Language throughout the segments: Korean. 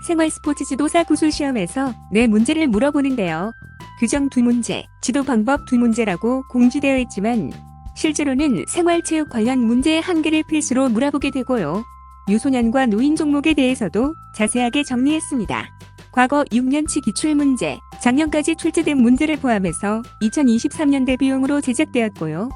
생활스포츠 지도사 구술 시험에서 네 문제를 물어보는데요. 규정 2문제, 지도 방법 2문제라고 공지되어 있지만 실제로는 생활체육 관련 문제 1개를 필수로 물어보게 되고요. 유소년과 노인 종목에 대해서도 자세하게 정리했습니다. 과거 6년치 기출문제, 작년까지 출제된 문제를 포함해서 2023년 대비용으로 제작되었고요.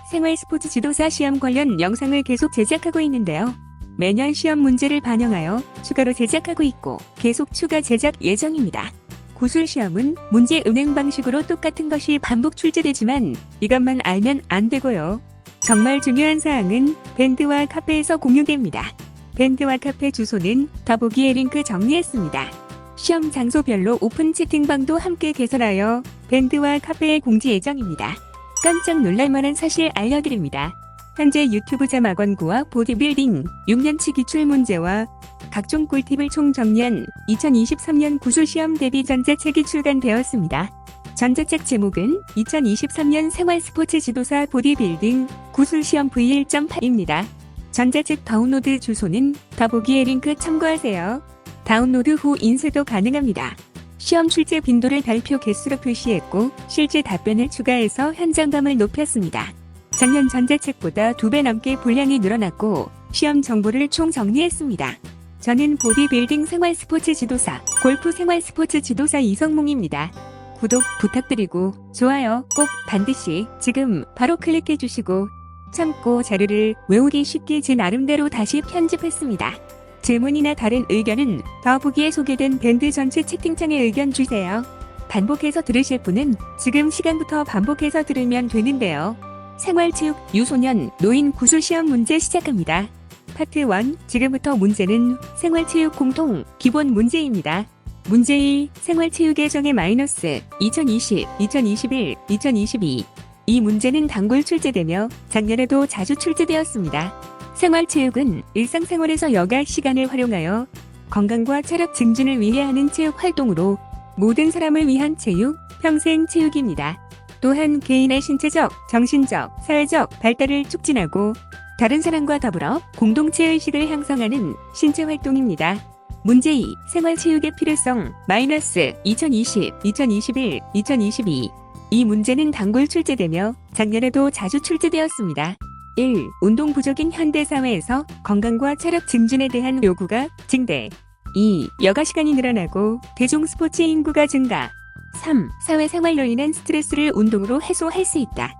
생활스포츠 지도사 시험 관련 영상을 계속 제작하고 있는데요. 매년 시험 문제를 반영하여 추가로 제작하고 있고 계속 추가 제작 예정입니다. 구술 시험은 문제 은행 방식으로 똑같은 것이 반복 출제되지만 이것만 알면 안 되고요. 정말 중요한 사항은 밴드와 카페에서 공유됩니다. 밴드와 카페 주소는 더보기에 링크 정리했습니다. 시험 장소별로 오픈 채팅방도 함께 개설하여 밴드와 카페에 공지 예정입니다. 깜짝 놀랄만한 사실 알려드립니다. 현재 유튜브 자막원고와 보디빌딩 6년치 기출문제와 각종 꿀팁을 총정리한 2023년 구술시험 대비 전자책이 출간되었습니다. 전자책 제목은 2023년 생활스포츠 지도사 보디빌딩 구술시험 V1.8입니다. 전자책 다운로드 주소는 더보기에 링크 참고하세요. 다운로드 후 인쇄도 가능합니다. 시험 출제 빈도를 발표 개수로 표시했고 실제 답변을 추가해서 현장감을 높였습니다. 작년 전자책보다 2배 넘게 분량이 늘어났고 시험 정보를 총정리했습니다. 저는 보디빌딩 생활스포츠 지도사, 골프 생활스포츠 지도사 이성몽입니다. 구독 부탁드리고 좋아요 꼭 반드시 지금 바로 클릭해주시고 참고 자료를 외우기 쉽게 제 나름대로 다시 편집했습니다. 질문이나 다른 의견은 더보기에 소개된 밴드 전체 채팅창에 의견 주세요. 반복해서 들으실 분은 지금 시간부터 반복해서 들으면 되는데요. 생활체육 유소년 노인 구술 시험 문제 시작합니다. 파트 1 지금부터 문제는 생활체육 공통 기본 문제입니다. 문제 1 생활체육의 정의 마이너스 2020, 2021, 2022 이 문제는 단골 출제되며 작년에도 자주 출제되었습니다. 생활체육은 일상생활에서 여가 시간을 활용하여 건강과 체력 증진을 위해 하는 체육 활동으로 모든 사람을 위한 체육, 평생 체육입니다. 또한 개인의 신체적, 정신적, 사회적 발달을 촉진하고 다른 사람과 더불어 공동체 의식을 형성하는 신체 활동입니다. 문제 2. 생활체육의 필요성 마이너스 2020, 2021, 2022 이 문제는 단골 출제되며 작년에도 자주 출제되었습니다. 1. 운동 부족인 현대사회에서 건강과 체력 증진에 대한 요구가 증대. 2. 여가 시간이 늘어나고 대중 스포츠 인구가 증가. 3. 사회생활로 인한 스트레스를 운동으로 해소할 수 있다.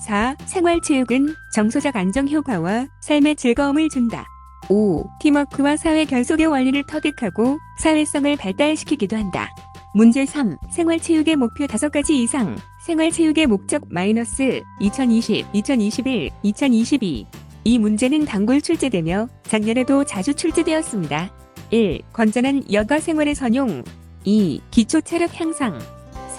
4. 생활체육은 정서적 안정 효과와 삶의 즐거움을 준다. 5. 팀워크와 사회 결속의 원리를 터득하고 사회성을 발달시키기도 한다. 문제 3. 생활체육의 목표 5가지 이상. 생활체육의 목적 마이너스 2020, 2021, 2022 이 문제는 단골 출제되며 작년에도 자주 출제되었습니다. 1. 건전한 여가 생활의 선용. 2. 기초 체력 향상.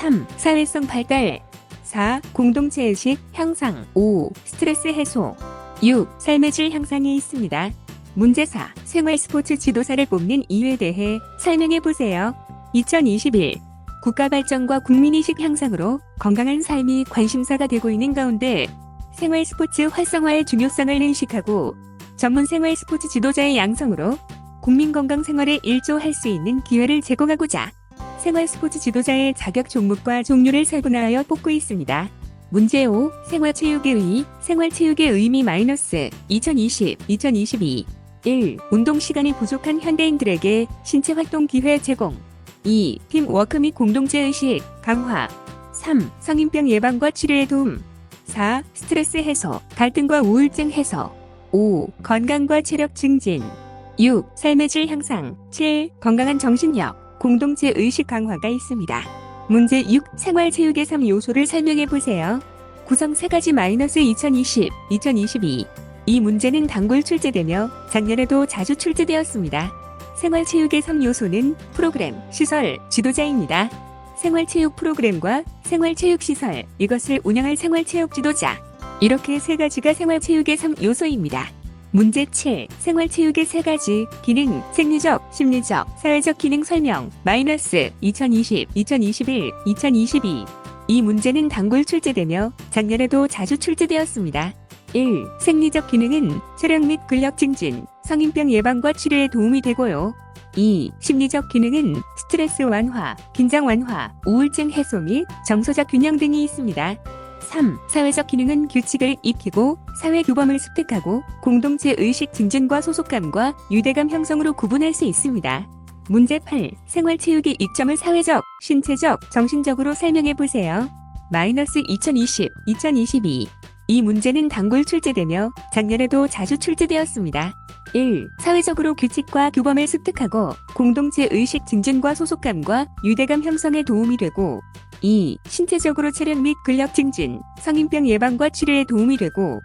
3. 사회성 발달. 4. 공동체 의식 향상. 5. 스트레스 해소. 6. 삶의 질 향상이 있습니다. 문제 4. 생활 스포츠 지도사를 뽑는 이유에 대해 설명해보세요. 2021. 국가 발전과 국민의식 향상으로 건강한 삶이 관심사가 되고 있는 가운데 생활 스포츠 활성화의 중요성을 인식하고 전문 생활 스포츠 지도자의 양성으로 국민 건강 생활에 일조할 수 있는 기회를 제공하고자 생활 스포츠 지도자의 자격 종목과 종류를 세분화하여 뽑고 있습니다. 문제 5. 생활체육의 의미 마이너스 2020, 2022 1. 운동 시간이 부족한 현대인들에게 신체 활동 기회 제공. 2. 팀워크 및 공동체 의식 강화. 3. 성인병 예방과 치료에 도움. 4. 스트레스 해소, 갈등과 우울증 해소. 5. 건강과 체력 증진. 6. 삶의 질 향상. 7. 건강한 정신력, 공동체 의식 강화가 있습니다. 문제 6. 생활체육의 3요소를 설명해보세요. 구성 3가지 마이너스 2020, 2022 이 문제는 단골 출제되며 작년에도 자주 출제되었습니다. 생활체육의 3요소는 프로그램, 시설, 지도자입니다. 생활체육 프로그램과 생활체육시설, 이것을 운영할 생활체육 지도자. 이렇게 3가지가 생활체육의 3요소입니다. 문제 7. 생활체육의 3가지 기능, 생리적, 심리적, 사회적 기능 설명, 마이너스 2020, 2021, 2022 이 문제는 단골 출제되며 작년에도 자주 출제되었습니다. 1. 생리적 기능은 체력 및 근력 증진, 성인병 예방과 치료에 도움이 되고요. 2. 심리적 기능은 스트레스 완화, 긴장 완화, 우울증 해소 및 정서적 균형 등이 있습니다. 3. 사회적 기능은 규칙을 익히고 사회 규범을 습득하고 공동체 의식 증진과 소속감과 유대감 형성으로 구분할 수 있습니다. 문제 8. 생활체육의 이점을 사회적, 신체적, 정신적으로 설명해 보세요. 마이너스 2020, 2022. 이 문제는 단골 출제되며 작년에도 자주 출제되었습니다. 1. 사회적으로 규칙과 규범을 습득하고 공동체 의식 증진과 소속감과 유대감 형성에 도움이 되고 2. 신체적으로 체력 및 근력 증진, 성인병 예방과 치료에 도움이 되고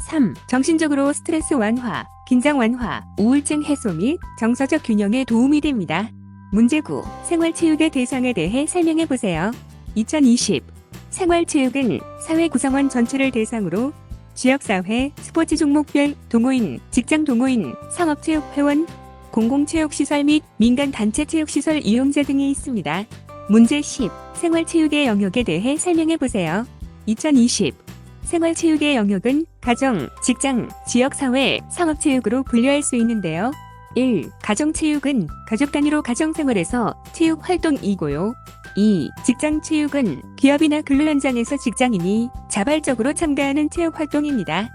3. 정신적으로 스트레스 완화, 긴장 완화, 우울증 해소 및 정서적 균형에 도움이 됩니다. 문제 9. 생활체육의 대상에 대해 설명해 보세요. 2020. 생활체육은 사회 구성원 전체를 대상으로 지역사회, 스포츠 종목별, 동호인, 직장 동호인, 상업체육회원, 공공체육시설 및 민간단체 체육시설 이용자 등이 있습니다. 문제 10. 생활체육의 영역에 대해 설명해 보세요. 2020. 생활체육의 영역은 가정, 직장, 지역사회, 상업체육으로 분류할 수 있는데요. 1. 가정체육은 가족 단위로 가정생활에서 체육활동이고요. 2. 직장체육은 기업이나 근로 현장에서 직장인이 자발적으로 참가하는 체육활동입니다.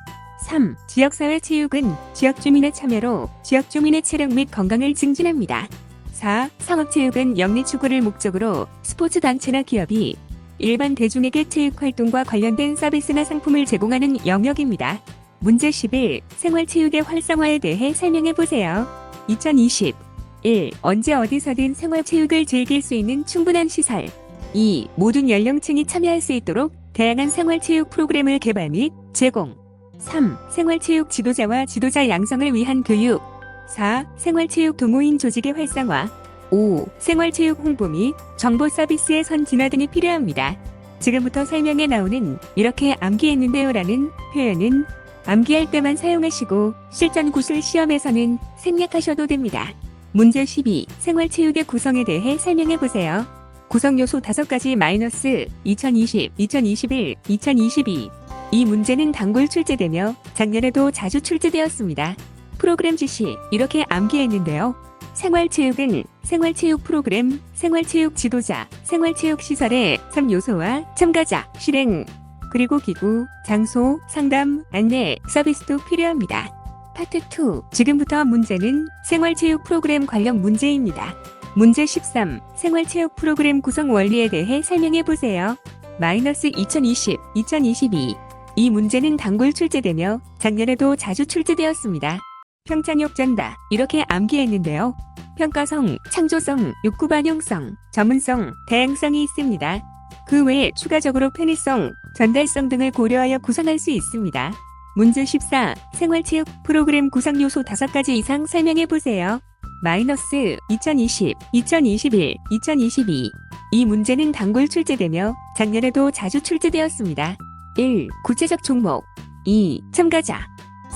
3. 지역사회 체육은 지역 주민의 참여로 지역 주민의 체력 및 건강을 증진합니다. 4. 상업체육은 영리 추구를 목적으로 스포츠 단체나 기업이 일반 대중에게 체육활동과 관련된 서비스나 상품을 제공하는 영역입니다. 문제 11. 생활체육의 활성화에 대해 설명해 보세요. 2020. 1. 언제 어디서든 생활체육을 즐길 수 있는 충분한 시설. 2. 모든 연령층이 참여할 수 있도록 다양한 생활체육 프로그램을 개발 및 제공. 3. 생활체육 지도자와 지도자 양성을 위한 교육. 4. 생활체육 동호인 조직의 활성화. 5. 생활체육 홍보 및 정보 서비스의 선진화 등이 필요합니다. 지금부터 설명에 나오는 이렇게 암기했는데요 라는 표현은 암기할 때만 사용하시고 실전 구술 시험에서는 생략하셔도 됩니다. 문제 12. 생활체육의 구성에 대해 설명해 보세요. 구성 요소 5가지 마이너스 2020, 2021, 2022. 이 문제는 단골 출제되며 작년에도 자주 출제되었습니다. 프로그램 지시 이렇게 암기했는데요. 생활체육은 생활체육 프로그램, 생활체육 지도자, 생활체육 시설의 3요소와 참가자, 실행, 그리고 기구, 장소, 상담, 안내, 서비스도 필요합니다. 파트 2. 지금부터 문제는 생활체육 프로그램 관련 문제입니다. 문제 13. 생활체육 프로그램 구성 원리에 대해 설명해 보세요. 마이너스 2020, 2022. 이 문제는 단골 출제되며 작년에도 자주 출제되었습니다. 평창욕 전다 이렇게 암기했는데요. 평가성, 창조성, 욕구 반영성, 전문성, 다양성이 있습니다. 그 외에 추가적으로 편의성, 전달성 등을 고려하여 구성할 수 있습니다. 문제 14. 생활체육 프로그램 구성 요소 5가지 이상 설명해 보세요. 마이너스 2020, 2021, 2022. 이 문제는 단골 출제되며 작년에도 자주 출제되었습니다. 1. 구체적 종목. 2. 참가자.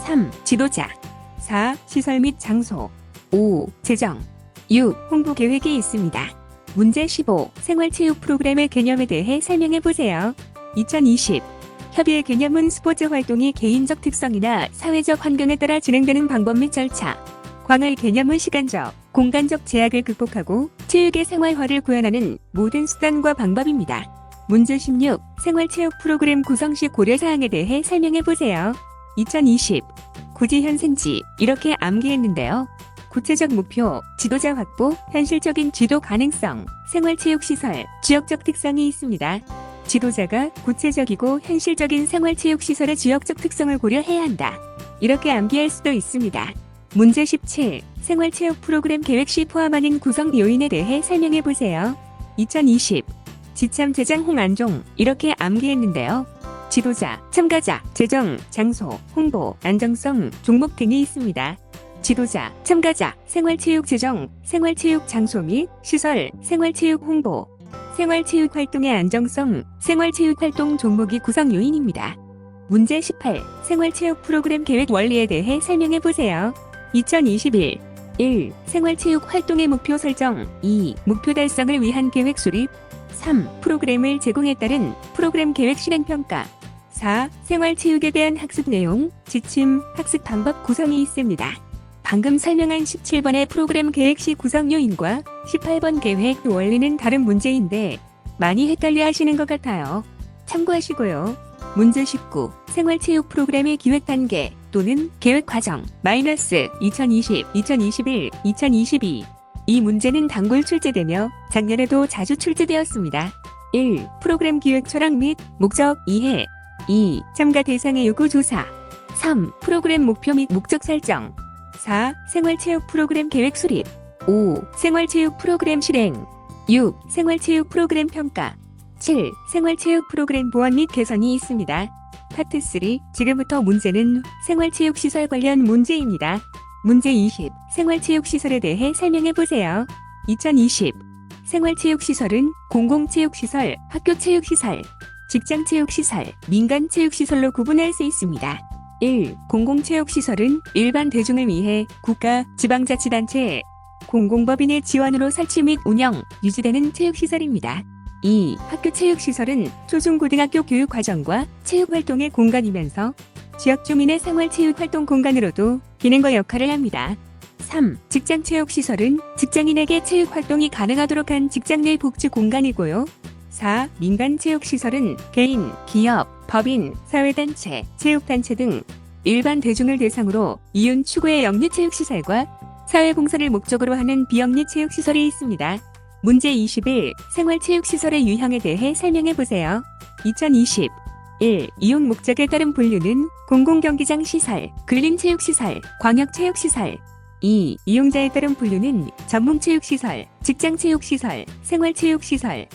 3. 지도자. 4. 시설 및 장소. 5. 재정. 6. 홍보 계획이 있습니다. 문제 15. 생활체육 프로그램의 개념에 대해 설명해 보세요. 2020. 협의의 개념은 스포츠 활동이 개인적 특성이나 사회적 환경에 따라 진행되는 방법 및 절차. 광의 개념은 시간적, 공간적 제약을 극복하고 체육의 생활화를 구현하는 모든 수단과 방법입니다. 문제 16. 생활체육 프로그램 구성 시 고려사항에 대해 설명해 보세요. 2020. 굳이 현생지 이렇게 암기했는데요. 구체적 목표, 지도자 확보, 현실적인 지도 가능성, 생활체육시설, 지역적 특성이 있습니다. 지도자가 구체적이고 현실적인 생활체육시설의 지역적 특성을 고려해야 한다. 이렇게 암기할 수도 있습니다. 문제 17. 생활체육 프로그램 계획 시 포함하는 구성 요인에 대해 설명해 보세요. 2020. 지참 제장 홍안종 이렇게 암기했는데요. 지도자, 참가자, 재정, 장소, 홍보, 안정성, 종목 등이 있습니다. 지도자, 참가자, 생활체육 재정, 생활체육 장소 및 시설, 생활체육 홍보, 생활체육 활동의 안정성, 생활체육 활동 종목이 구성 요인입니다. 문제 18. 생활체육 프로그램 계획 원리에 대해 설명해 보세요. 2021. 1. 생활체육 활동의 목표 설정. 2. 목표 달성을 위한 계획 수립. 3. 프로그램을 제공에 따른 프로그램 계획 실행 평가. 4. 생활체육에 대한 학습 내용, 지침, 학습 방법 구성이 있습니다. 방금 설명한 17번의 프로그램 계획 시 구성 요인과 18번 계획 원리는 다른 문제인데 많이 헷갈려 하시는 것 같아요. 참고하시고요. 문제 19. 생활체육 프로그램의 기획 단계 또는 계획 과정 -2020, 2021, 2022. 이 문제는 단골 출제되며 작년에도 자주 출제되었습니다. 1. 프로그램 기획 철학 및 목적 이해. 2. 참가 대상의 요구 조사. 3. 프로그램 목표 및 목적 설정. 4. 생활체육 프로그램 계획 수립. 5. 생활체육 프로그램 실행. 6. 생활체육 프로그램 평가. 7. 생활체육 프로그램 보완 및 개선이 있습니다. 파트 3. 지금부터 문제는 생활체육시설 관련 문제입니다. 문제 20. 생활체육시설에 대해 설명해보세요. 2020. 생활체육시설은 공공체육시설, 학교체육시설, 직장체육시설, 민간체육시설로 구분할 수 있습니다. 1. 공공체육시설은 일반 대중을 위해 국가, 지방자치단체, 공공법인의 지원으로 설치 및 운영, 유지되는 체육시설입니다. 2. 학교체육시설은 초중고등학교 교육과정과 체육활동의 공간이면서 지역 주민의 생활체육활동 공간으로도 기능과 역할을 합니다. 3. 직장체육시설은 직장인에게 체육활동이 가능하도록 한 직장 내 복지 공간이고요. 4. 민간체육시설은 개인, 기업, 법인, 사회단체, 체육단체 등 일반 대중을 대상으로 이윤 추구의 영리체육시설과 사회봉사를 목적으로 하는 비영리체육시설이 있습니다. 문제 21. 생활체육시설의 유형에 대해 설명해보세요. 2020. 1. 이용 목적에 따른 분류는 공공경기장 시설, 근린체육시설, 광역체육시설. 2. 이용자에 따른 분류는 전문체육시설, 직장체육시설, 생활체육시설.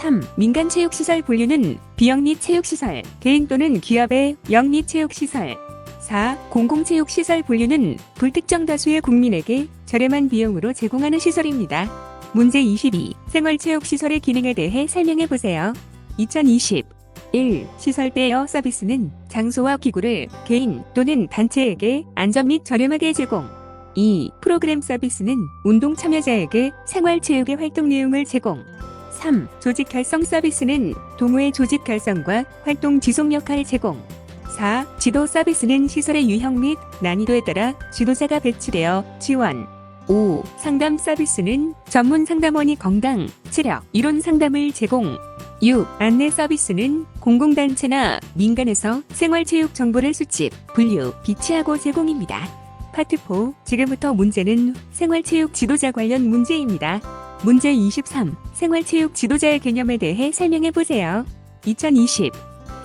3. 민간체육시설 분류는 비영리체육시설, 개인 또는 기업의 영리체육시설. 4. 공공체육시설 분류는 불특정 다수의 국민에게 저렴한 비용으로 제공하는 시설입니다. 문제 22. 생활체육시설의 기능에 대해 설명해보세요. 2020. 1. 시설 대여 서비스는 장소와 기구를 개인 또는 단체에게 안전 및 저렴하게 제공. 2. 프로그램 서비스는 운동 참여자에게 생활체육의 활동 내용을 제공. 3. 조직 결성 서비스는 동호회 조직 결성과 활동 지속 역할 제공. 4. 지도 서비스는 시설의 유형 및 난이도에 따라 지도자가 배치되어 지원. 5. 상담 서비스는 전문 상담원이 건강, 체력, 이론 상담을 제공. 6. 안내 서비스는 공공단체나 민간에서 생활체육 정보를 수집, 분류, 비치하고 제공입니다. 파트 4. 지금부터 문제는 생활체육 지도자 관련 문제입니다. 문제 23. 생활체육 지도자의 개념에 대해 설명해보세요. 2020.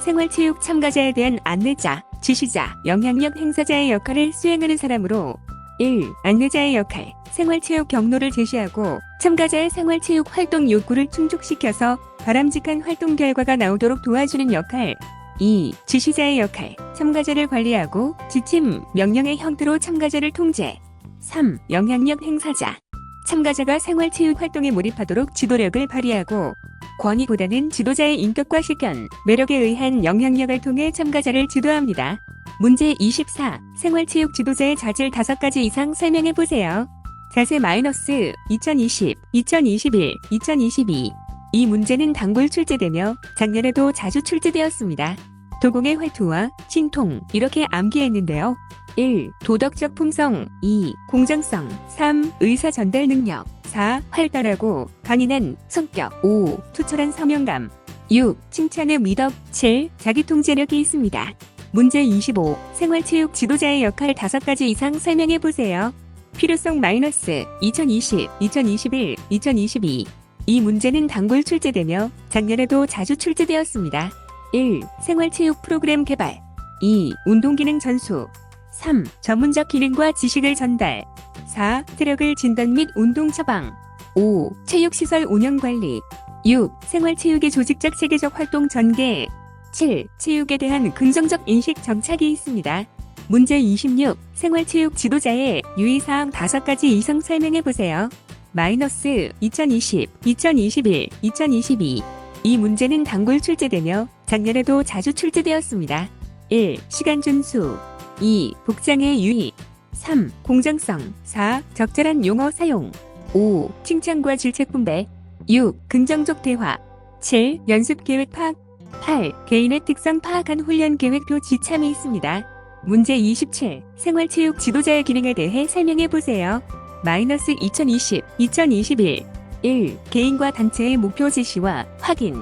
생활체육 참가자에 대한 안내자, 지시자, 영향력 행사자의 역할을 수행하는 사람으로 1. 안내자의 역할, 생활체육 경로를 제시하고 참가자의 생활체육 활동 욕구를 충족시켜서 바람직한 활동 결과가 나오도록 도와주는 역할. 2. 지시자의 역할, 참가자를 관리하고 지침, 명령의 형태로 참가자를 통제. 3. 영향력 행사자, 참가자가 생활체육 활동에 몰입하도록 지도력을 발휘하고 권위보다는 지도자의 인격과 식견, 매력에 의한 영향력을 통해 참가자를 지도합니다. 문제 24. 생활체육 지도자의 자질 5가지 이상 설명해보세요. 자세 -2020, 2021, 2022. 이 문제는 단골 출제되며 작년에도 자주 출제되었습니다. 도공의 활투와 신통 이렇게 암기했는데요. 1. 도덕적 품성. 2. 공정성. 3. 의사 전달 능력. 4. 활달하고 강인한 성격. 5. 투철한 사명감. 6. 칭찬의 미덕. 7. 자기 통제력이 있습니다. 문제 25. 생활체육 지도자의 역할 5가지 이상 설명해보세요. 필요성 -2020, 2021, 2022. 이 문제는 단골 출제되며 작년에도 자주 출제되었습니다. 1. 생활체육 프로그램 개발. 2. 운동기능 전수. 3. 전문적 기능과 지식을 전달. 4. 체력을 진단 및 운동 처방. 5. 체육시설 운영관리. 6. 생활체육의 조직적 체계적 활동 전개. 7. 체육에 대한 긍정적 인식 정착이 있습니다. 문제 26. 생활체육 지도자의 유의사항 5가지 이상 설명해보세요. -2020, 2021, 2022. 이 문제는 단골 출제되며 작년에도 자주 출제되었습니다. 1. 시간 준수. 2. 복장의 유의. 3. 공정성. 4. 적절한 용어 사용. 5. 칭찬과 질책 분배. 6. 긍정적 대화. 7. 연습 계획 파악. 8. 개인의 특성 파악한 훈련 계획표 지참이 있습니다. 문제 27. 생활체육 지도자의 기능에 대해 설명해 보세요. 마이너스 2020, 2021. 1. 개인과 단체의 목표 제시와 확인.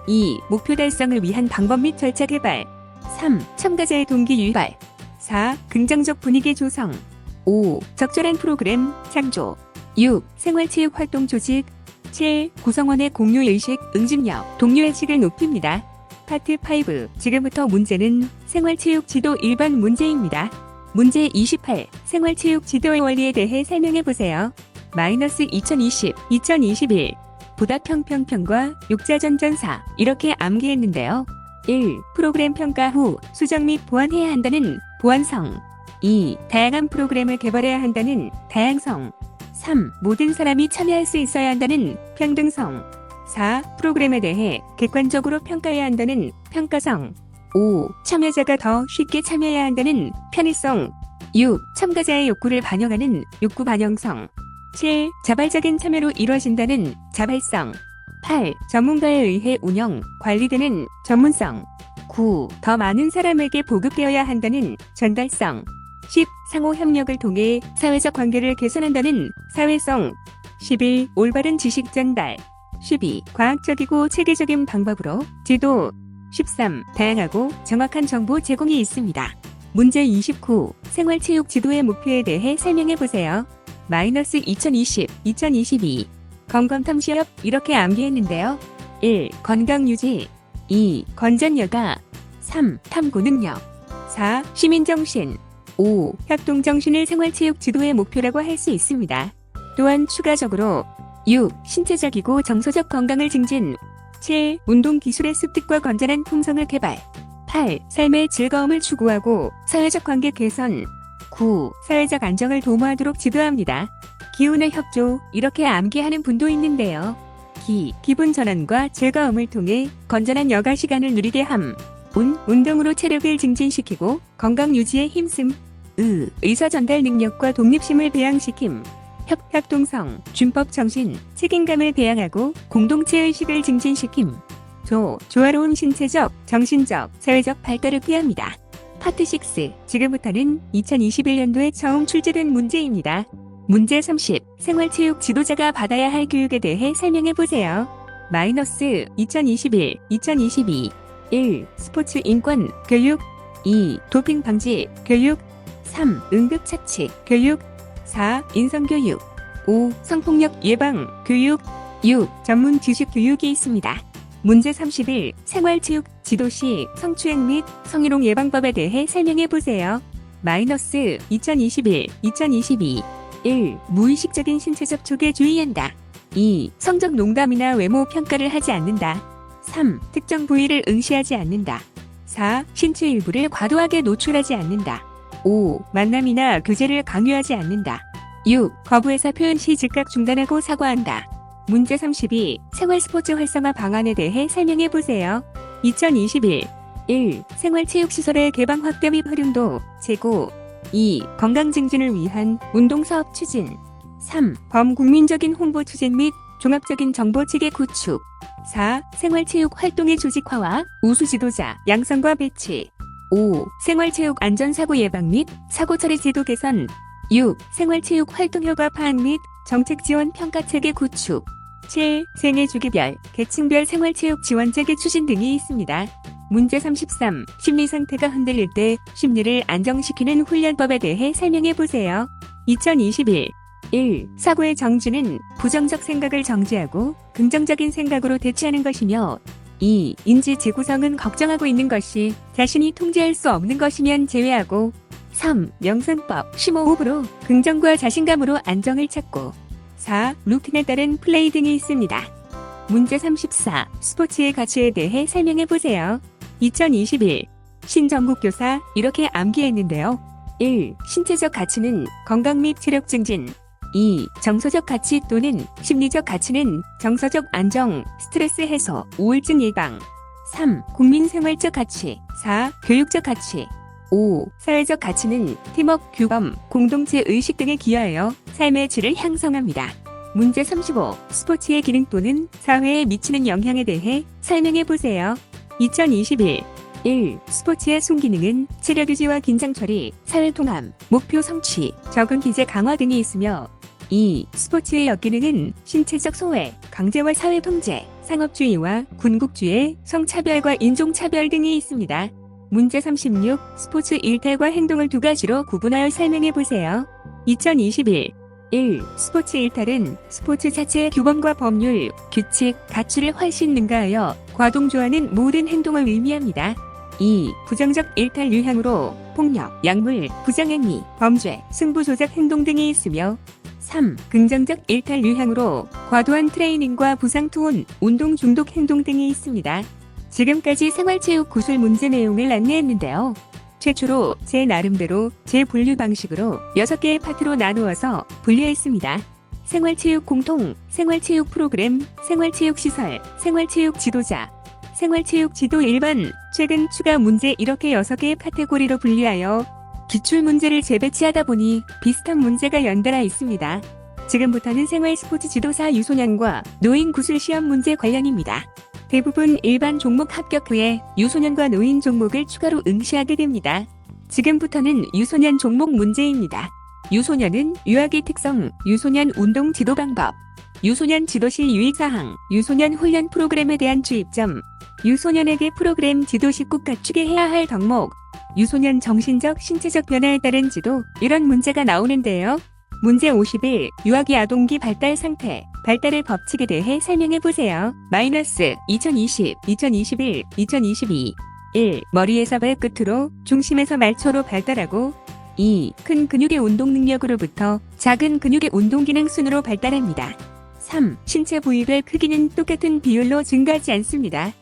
2. 목표 달성을 위한 방법 및 절차 개발. 3. 참가자의 동기 유발. 4. 긍정적 분위기 조성. 5. 적절한 프로그램 창조. 6. 생활체육 활동 조직. 7. 구성원의 공유의식, 응집력, 동료의식을 높입니다. 파트 5. 지금부터 문제는 생활체육 지도 일반 문제입니다. 문제 28. 생활체육 지도의 원리에 대해 설명해 보세요. 마이너스 2020, 2021. 보다 평평평과 육자전전사 이렇게 암기했는데요. 1. 프로그램 평가 후 수정 및 보완해야 한다는 보완성. 2. 다양한 프로그램을 개발해야 한다는 다양성. 3. 모든 사람이 참여할 수 있어야 한다는 평등성. 4. 프로그램에 대해 객관적으로 평가해야 한다는 평가성. 5. 참여자가 더 쉽게 참여해야 한다는 편의성. 6. 참가자의 욕구를 반영하는 욕구 반영성. 7. 자발적인 참여로 이루어진다는 자발성. 8. 전문가에 의해 운영, 관리되는 전문성. 9. 더 많은 사람에게 보급되어야 한다는 전달성. 10. 상호 협력을 통해 사회적 관계를 개선한다는 사회성. 11. 올바른 지식 전달. 12. 과학적이고 체계적인 방법으로 지도. 13. 다양하고 정확한 정보 제공이 있습니다. 문제 29. 생활체육 지도의 목표에 대해 설명해 보세요. 마이너스 2020, 2022. 건강탐시업 이렇게 암기했는데요. 1. 건강유지. 2. 건전여가. 3. 탐구능력. 4. 시민정신. 5. 협동정신을 생활체육 지도의 목표라고 할 수 있습니다. 또한 추가적으로 6. 신체적이고 정서적 건강을 증진. 7. 운동기술의 습득과 건전한 품성을 개발. 8. 삶의 즐거움을 추구하고 사회적 관계 개선. 9. 사회적 안정을 도모하도록 지도합니다. 기운의 협조 이렇게 암기하는 분도 있는데요. 기분 전환과 즐거움을 통해 건전한 여가 시간을 누리게 함. 운동으로 체력을 증진시키고 건강 유지에 힘씀. 의사 전달 능력과 독립심을 배양시킴. 협동성, 준법 정신, 책임감을 배양하고 공동체 의식을 증진시킴. 조화로운 신체적, 정신적, 사회적 발달을 꾀합니다. 파트 6. 지금부터는 2021년도에 처음 출제된 문제입니다. 문제 30. 생활체육 지도자가 받아야 할 교육에 대해 설명해 보세요. 마이너스 2021, 2022. 1. 스포츠 인권 교육. 2. 도핑 방지 교육. 3. 응급처치 교육. 4. 인성교육. 5. 성폭력 예방 교육. 6. 전문 지식 교육이 있습니다. 문제 31. 생활체육 지도시 성추행 및 성희롱 예방법에 대해 설명해 보세요. 마이너스 2021, 2022. 1. 무의식적인 신체 접촉에 주의한다. 2. 성적 농담이나 외모 평가를 하지 않는다. 3. 특정 부위를 응시하지 않는다. 4. 신체 일부를 과도하게 노출하지 않는다. 5. 만남이나 교제를 강요하지 않는다. 6. 거부해서 표현 시 즉각 중단하고 사과한다. 문제 32. 생활스포츠 활성화 방안에 대해 설명해 보세요. 2021. 1. 생활체육시설의 개방 확대 및 활용도, 제고. 2. 건강 증진을 위한 운동사업 추진. 3. 범국민적인 홍보 추진 및 종합적인 정보체계 구축. 4. 생활체육 활동의 조직화와 우수 지도자 양성과 배치. 5. 생활체육 안전사고 예방 및 사고 처리 제도 개선. 6. 생활체육 활동 효과 파악 및 정책 지원 평가체계 구축. 7. 생애 주기별, 계층별 생활체육 지원체계 추진 등이 있습니다. 문제 33. 심리 상태가 흔들릴 때 심리를 안정시키는 훈련법에 대해 설명해 보세요. 2021. 1. 사고의 정지는 부정적 생각을 정지하고 긍정적인 생각으로 대체하는 것이며 2. 인지 재구성은 걱정하고 있는 것이 자신이 통제할 수 없는 것이면 제외하고 3. 명상법, 심호흡으로 긍정과 자신감으로 안정을 찾고 4. 루틴에 따른 플레이 등이 있습니다. 문제 34. 스포츠의 가치에 대해 설명해 보세요. 2021. 신정국교사 이렇게 암기했는데요. 1. 신체적 가치는 건강 및 체력 증진. 2. 정서적 가치 또는 심리적 가치는 정서적 안정, 스트레스 해소, 우울증 예방. 3. 국민생활적 가치. 4. 교육적 가치. 5. 사회적 가치는 팀워크, 규범, 공동체 의식 등에 기여하여 삶의 질을 향상합니다. 문제 35. 스포츠의 기능 또는 사회에 미치는 영향에 대해 설명해 보세요. 2021. 1. 스포츠의 순기능은 체력 유지와 긴장 처리, 사회 통합, 목표 성취, 적응 기제 강화 등이 있으며 2. 스포츠의 역기능은 신체적 소외, 강제와 사회 통제, 상업주의와 군국주의, 성차별과 인종차별 등이 있습니다. 문제 36. 스포츠 일탈과 행동을 두 가지로 구분하여 설명해 보세요. 2021. 1. 스포츠 일탈은 스포츠 자체의 규범과 법률, 규칙, 가치를 훨씬 능가하여 과동조하는 모든 행동을 의미합니다. 2. 부정적 일탈 유형으로 폭력, 약물, 부정행위, 범죄, 승부 조작 행동 등이 있으며 3. 긍정적 일탈 유형으로 과도한 트레이닝과 부상 투혼, 운동 중독 행동 등이 있습니다. 지금까지 생활체육 구술 문제 내용을 안내했는데요. 최초로 제 나름대로 제 분류 방식으로 6개의 파트로 나누어서 분류했습니다. 생활체육 공통, 생활체육 프로그램, 생활체육 시설, 생활체육 지도자, 생활체육 지도 일반, 최근 추가 문제 이렇게 6개의 카테고리로 분류하여 기출문제를 재배치하다 보니 비슷한 문제가 연달아 있습니다. 지금부터는 생활스포츠 지도사 유소년과 노인 구술 시험 문제 관련입니다. 대부분 일반 종목 합격 후에 유소년과 노인 종목을 추가로 응시하게 됩니다. 지금부터는 유소년 종목 문제입니다. 유소년은 유아기 특성, 유소년 운동 지도 방법, 유소년 지도시 유의사항, 유소년 훈련 프로그램에 대한 주입점, 유소년에게 프로그램 지도 시 꼭 갖추게 해야 할 덕목, 유소년 정신적, 신체적 변화에 따른 지도, 이런 문제가 나오는데요. 문제 51. 유아기 아동기 발달 상태, 발달의 법칙에 대해 설명해보세요. 마이너스 2020, 2021, 2022. 1. 머리에서 발끝으로, 중심에서 말초로 발달하고 2. 큰 근육의 운동 능력으로부터 작은 근육의 운동 기능 순으로 발달합니다. 3. 신체 부위별 크기는 똑같은 비율로 증가하지 않습니다.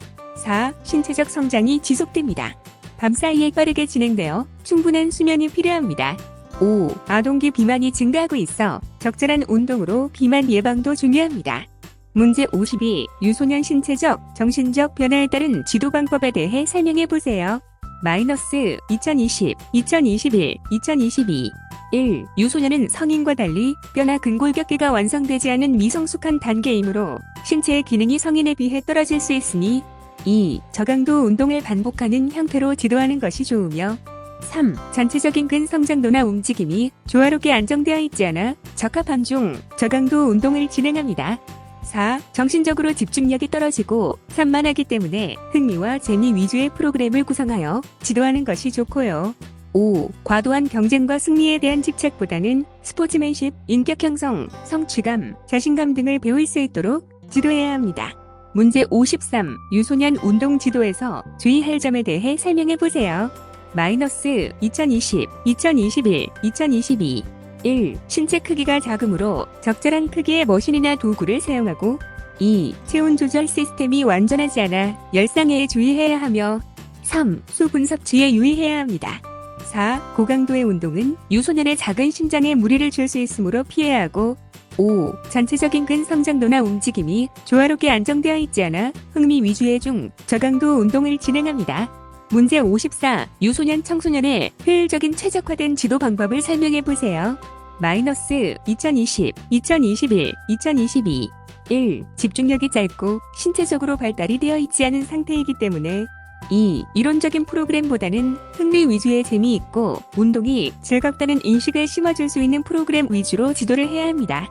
4. 신체적 성장이 지속됩니다. 밤사이에 빠르게 진행되어 충분한 수면이 필요합니다. 5. 아동기 비만이 증가하고 있어 적절한 운동으로 비만 예방도 중요합니다. 문제 52. 유소년 신체적, 정신적 변화에 따른 지도 방법에 대해 설명해보세요. 마이너스 2020, 2021, 2022. 1. 유소년은 성인과 달리 뼈나 근골격계가 완성되지 않은 미성숙한 단계이므로 신체의 기능이 성인에 비해 떨어질 수 있으니 2. 저강도 운동을 반복하는 형태로 지도하는 것이 좋으며 3. 전체적인 근성장도나 움직임이 조화롭게 안정되어 있지 않아 적합함 중 저강도 운동을 진행합니다. 4. 정신적으로 집중력이 떨어지고 산만하기 때문에 흥미와 재미 위주의 프로그램을 구성하여 지도하는 것이 좋고요. 5. 과도한 경쟁과 승리에 대한 집착보다는 스포츠맨십, 인격 형성, 성취감, 자신감 등을 배울 수 있도록 지도해야 합니다. 문제 53. 유소년 운동 지도에서 주의할 점에 대해 설명해보세요. 마이너스 2020, 2021, 2022. 1. 신체 크기가 작으므로 적절한 크기의 머신이나 도구를 사용하고 2. 체온 조절 시스템이 완전하지 않아 열상해에 주의해야 하며 3. 수분 섭취에 유의해야 합니다. 4. 고강도의 운동은 유소년의 작은 심장에 무리를 줄 수 있으므로 피해야 하고 5. 전체적인 근성장도나 움직임이 조화롭게 안정되어 있지 않아 흥미 위주의 저강도 운동을 진행합니다. 문제 54. 유소년 청소년의 효율적인 최적화된 지도 방법을 설명해보세요. 마이너스 2020, 2021, 2022. 1. 집중력이 짧고 신체적으로 발달이 되어 있지 않은 상태이기 때문에 2. 이론적인 프로그램보다는 흥미 위주의 재미있고 운동이 즐겁다는 인식을 심어줄 수 있는 프로그램 위주로 지도를 해야 합니다.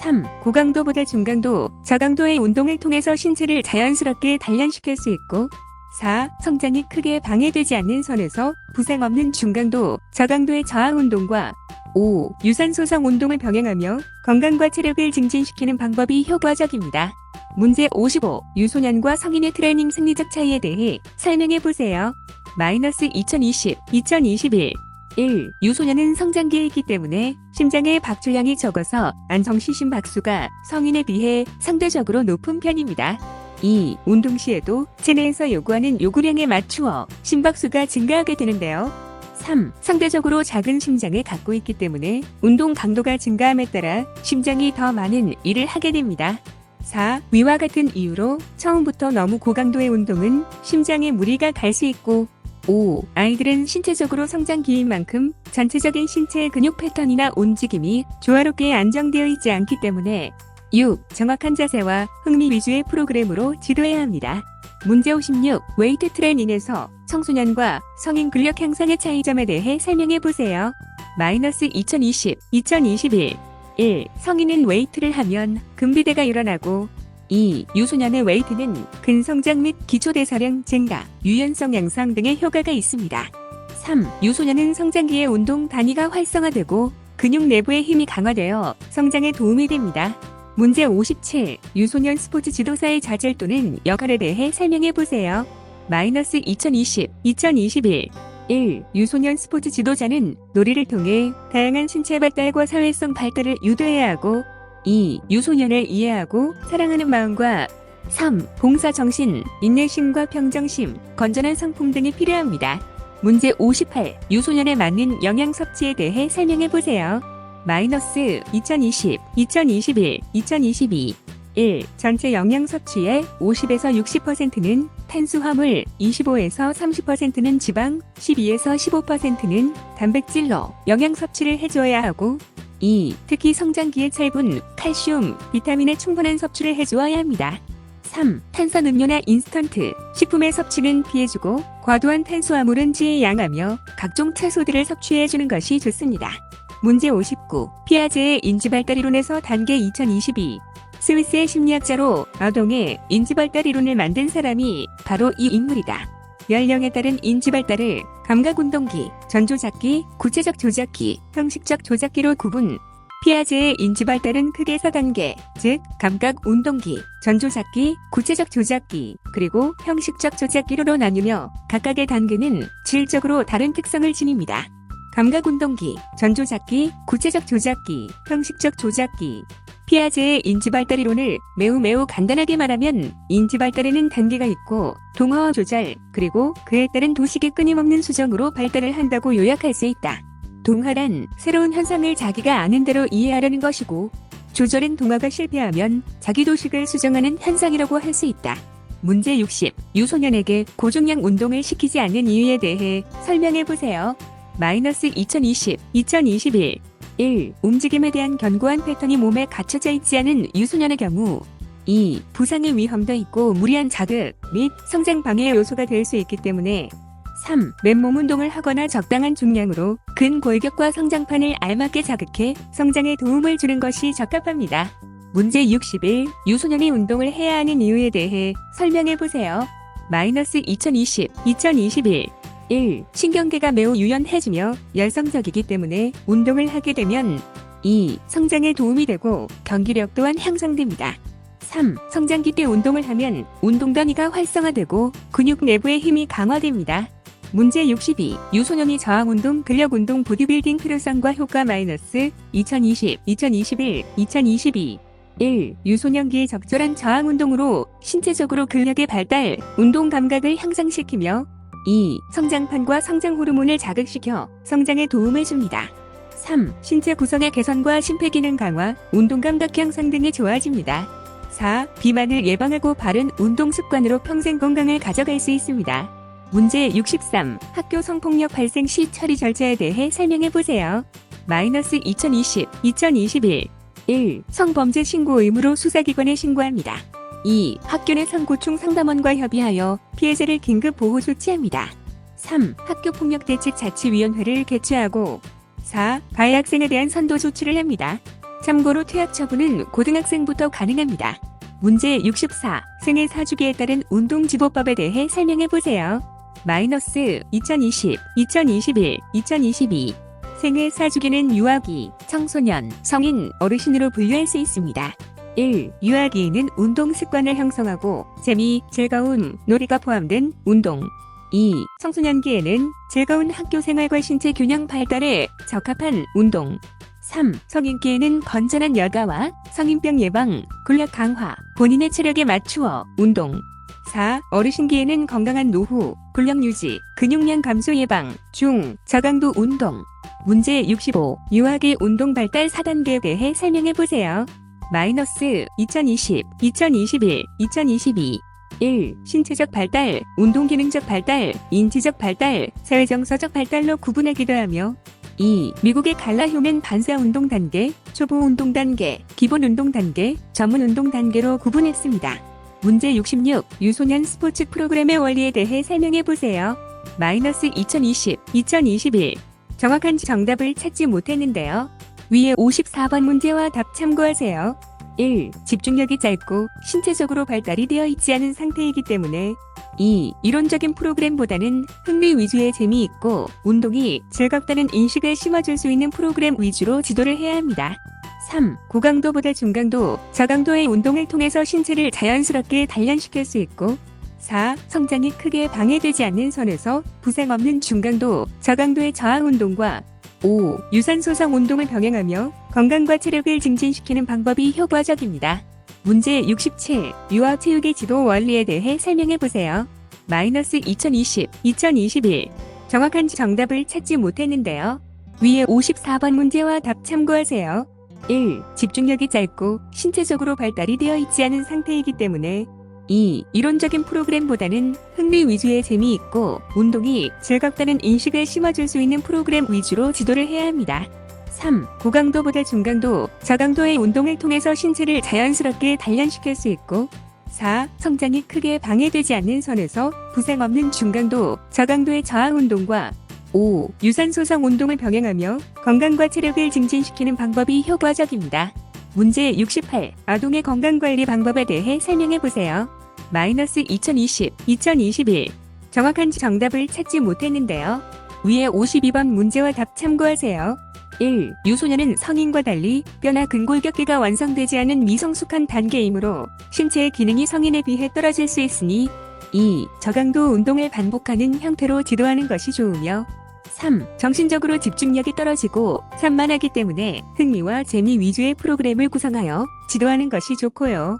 3. 고강도보다 중강도, 저강도의 운동을 통해서 신체를 자연스럽게 단련시킬 수 있고 4. 성장이 크게 방해되지 않는 선에서 부상 없는 중강도, 저강도의 저항 운동과 5. 유산소성 운동을 병행하며 건강과 체력을 증진시키는 방법이 효과적입니다. 문제 55. 유소년과 성인의 트레이닝 생리적 차이에 대해 설명해보세요. 마이너스 2020, 2021. 1. 유소년은 성장기에 있기 때문에 심장의 박출량이 적어서 안성시 심박수가 성인에 비해 상대적으로 높은 편입니다. 2. 운동 시에도 체내에서 요구하는 요구량에 맞추어 심박수가 증가하게 되는데요. 3. 상대적으로 작은 심장을 갖고 있기 때문에 운동 강도가 증가함에 따라 심장이 더 많은 일을 하게 됩니다. 4. 위와 같은 이유로 처음부터 너무 고강도의 운동은 심장에 무리가 갈 수 있고 5. 아이들은 신체적으로 성장기인 만큼 전체적인 신체의 근육 패턴이나 움직임이 조화롭게 안정되어 있지 않기 때문에 6. 정확한 자세와 흥미 위주의 프로그램으로 지도해야 합니다. 문제 56. 웨이트 트레이닝에서 청소년과 성인 근력 향상의 차이점에 대해 설명해 보세요. 마이너스 2020, 2021. 1. 성인은 웨이트를 하면 근비대가 일어나고 2. 유소년의 웨이트는 근성장 및 기초대사량 증가, 유연성 양성 등의 효과가 있습니다. 3. 유소년은 성장기의 운동 단위가 활성화되고 근육 내부의 힘이 강화되어 성장에 도움이 됩니다. 문제 57. 유소년 스포츠 지도사의 자질 또는 역할에 대해 설명해 보세요. 마이너스 2020, 2021. 1. 유소년 스포츠 지도자는 놀이를 통해 다양한 신체 발달과 사회성 발달을 유도해야 하고 2. 유소년을 이해하고 사랑하는 마음과 3. 봉사정신, 인내심과 평정심, 건전한 성품 등이 필요합니다. 문제 58. 유소년에 맞는 영양 섭취에 대해 설명해 보세요. 마이너스 2020, 2021, 2022. 1. 전체 영양 섭취의 50에서 60%는 탄수화물, 25에서 30%는 지방, 12에서 15%는 단백질로 영양 섭취를 해줘야 하고 2. 특히 성장기의 철분, 칼슘, 비타민의 충분한 섭취를 해주어야 합니다. 3. 탄산음료나 인스턴트, 식품의 섭취는 피해주고 과도한 탄수화물은 지양하며 각종 채소들을 섭취해주는 것이 좋습니다. 문제 59. 피아제의 인지발달이론에서 단계 2022. 스위스의 심리학자로 아동의 인지발달 이론을 만든 사람이 바로 이 인물이다. 연령에 따른 인지발달을 감각운동기, 전조작기, 구체적 조작기, 형식적 조작기로 구분. 피아제의 인지발달은 크게 4단계, 즉 감각운동기, 전조작기, 구체적 조작기, 그리고 형식적 조작기로 나뉘며 각각의 단계는 질적으로 다른 특성을 지닙니다. 감각운동기, 전조작기, 구체적 조작기, 형식적 조작기. 피아제의 인지발달이론을 매우 간단하게 말하면 인지발달에는 단계가 있고 동화와 조절, 그리고 그에 따른 도식의 끊임없는 수정으로 발달을 한다고 요약할 수 있다. 동화란 새로운 현상을 자기가 아는 대로 이해하려는 것이고 조절은 동화가 실패하면 자기 도식을 수정하는 현상이라고 할 수 있다. 문제 60. 유소년에게 고중량 운동을 시키지 않는 이유에 대해 설명해 보세요. 마이너스 2020, 2021. 1. 움직임에 대한 견고한 패턴이 몸에 갖춰져 있지 않은 유소년의 경우 2. 부상의 위험도 있고 무리한 자극 및 성장 방해 요소가 될 수 있기 때문에 3. 맨몸 운동을 하거나 적당한 중량으로 근골격과 성장판을 알맞게 자극해 성장에 도움을 주는 것이 적합합니다. 문제 61. 유소년이 운동을 해야 하는 이유에 대해 설명해 보세요. 마이너스 2020, 2021. 1. 신경계가 매우 유연해지며 열성적이기 때문에 운동을 하게 되면 2. 성장에 도움이 되고 경기력 또한 향상됩니다. 3. 성장기 때 운동을 하면 운동 단위가 활성화되고 근육 내부의 힘이 강화됩니다. 문제 62. 유소년이 저항운동, 근력운동, 보디빌딩 필요성과 효과 마이너스 2020, 2021, 2022. 1. 유소년기의 적절한 저항운동으로 신체적으로 근력의 발달, 운동 감각을 향상시키며 2. 성장판과 성장 호르몬을 자극시켜 성장에 도움을 줍니다. 3. 신체 구성의 개선과 심폐기능 강화, 운동 감각 향상 등이 좋아집니다. 4. 비만을 예방하고 바른 운동 습관으로 평생 건강을 가져갈 수 있습니다. 문제 63. 학교 성폭력 발생 시 처리 절차에 대해 설명해 보세요. 마이너스 2020, 2021. 1. 성범죄 신고 의무로 수사기관에 신고합니다. 2. 학교 내 성고충 상담원과 협의하여 피해자를 긴급 보호 조치합니다. 3. 학교폭력대책자치위원회를 개최하고 4. 가해 학생에 대한 선도 조치를 합니다. 참고로 퇴학 처분은 고등학생부터 가능합니다. 문제 64. 생애 4주기에 따른 운동지도법에 대해 설명해 보세요. 마이너스 2020, 2021, 2022. 생애 4주기는 유아기, 청소년, 성인, 어르신으로 분류할 수 있습니다. 1. 유아기에는 운동 습관을 형성하고 재미, 즐거움, 놀이가 포함된 운동. 2. 청소년기에는 즐거운 학교 생활과 신체 균형 발달에 적합한 운동. 3. 성인기에는 건전한 여가와 성인병 예방, 근력 강화, 본인의 체력에 맞추어 운동. 4. 어르신기에는 건강한 노후, 근력 유지, 근육량 감소 예방, 중, 저강도 운동. 문제 65. 유아기 운동 발달 4단계에 대해 설명해 보세요. 마이너스 2020, 2021, 2022. 1. 신체적 발달, 운동기능적 발달, 인지적 발달, 사회정서적 발달로 구분하기도 하며 2. 미국의 갈라효멘 반사 운동 단계, 초보 운동 단계, 기본 운동 단계, 전문 운동 단계로 구분했습니다. 문제 66. 유소년 스포츠 프로그램의 원리에 대해 설명해 보세요. 마이너스 2020, 2021. 정확한 정답을 찾지 못했는데요. 위에 54번 문제와 답 참고하세요. 1. 집중력이 짧고 신체적으로 발달이 되어 있지 않은 상태이기 때문에 2. 이론적인 프로그램보다는 흥미 위주의 재미있고 운동이 즐겁다는 인식을 심어줄 수 있는 프로그램 위주로 지도를 해야 합니다. 3. 고강도보다 중강도, 저강도의 운동을 통해서 신체를 자연스럽게 단련시킬 수 있고 4. 성장이 크게 방해되지 않는 선에서 부상 없는 중강도, 저강도의 저항 운동과 5. 유산소성 운동을 병행하며 건강과 체력을 증진시키는 방법이 효과적입니다. 문제 67. 유아체육의 지도 원리에 대해 설명해보세요. 마이너스 2020, 2021. 정확한 정답을 찾지 못했는데요. 위에 54번 문제와 답 참고하세요. 1. 집중력이 짧고 신체적으로 발달이 되어 있지 않은 상태이기 때문에 2. 이론적인 프로그램보다는 흥미 위주의 재미있고 운동이 즐겁다는 인식을 심어줄 수 있는 프로그램 위주로 지도를 해야 합니다. 3. 고강도보다 중강도, 저강도의 운동을 통해서 신체를 자연스럽게 단련시킬 수 있고 4. 성장이 크게 방해되지 않는 선에서 부상 없는 중강도, 저강도의 저항 운동과 5. 유산소성 운동을 병행하며 건강과 체력을 증진시키는 방법이 효과적입니다. 문제 68. 아동의 건강관리 방법에 대해 설명해보세요. 마이너스 2020, 2021. 정확한 정답을 찾지 못했는데요. 위에 52번 문제와 답 참고하세요. 1. 유소년은 성인과 달리 뼈나 근골격계가 완성되지 않은 미성숙한 단계이므로 신체의 기능이 성인에 비해 떨어질 수 있으니 2. 저강도 운동을 반복하는 형태로 지도하는 것이 좋으며 3. 정신적으로 집중력이 떨어지고 산만하기 때문에 흥미와 재미 위주의 프로그램을 구성하여 지도하는 것이 좋고요.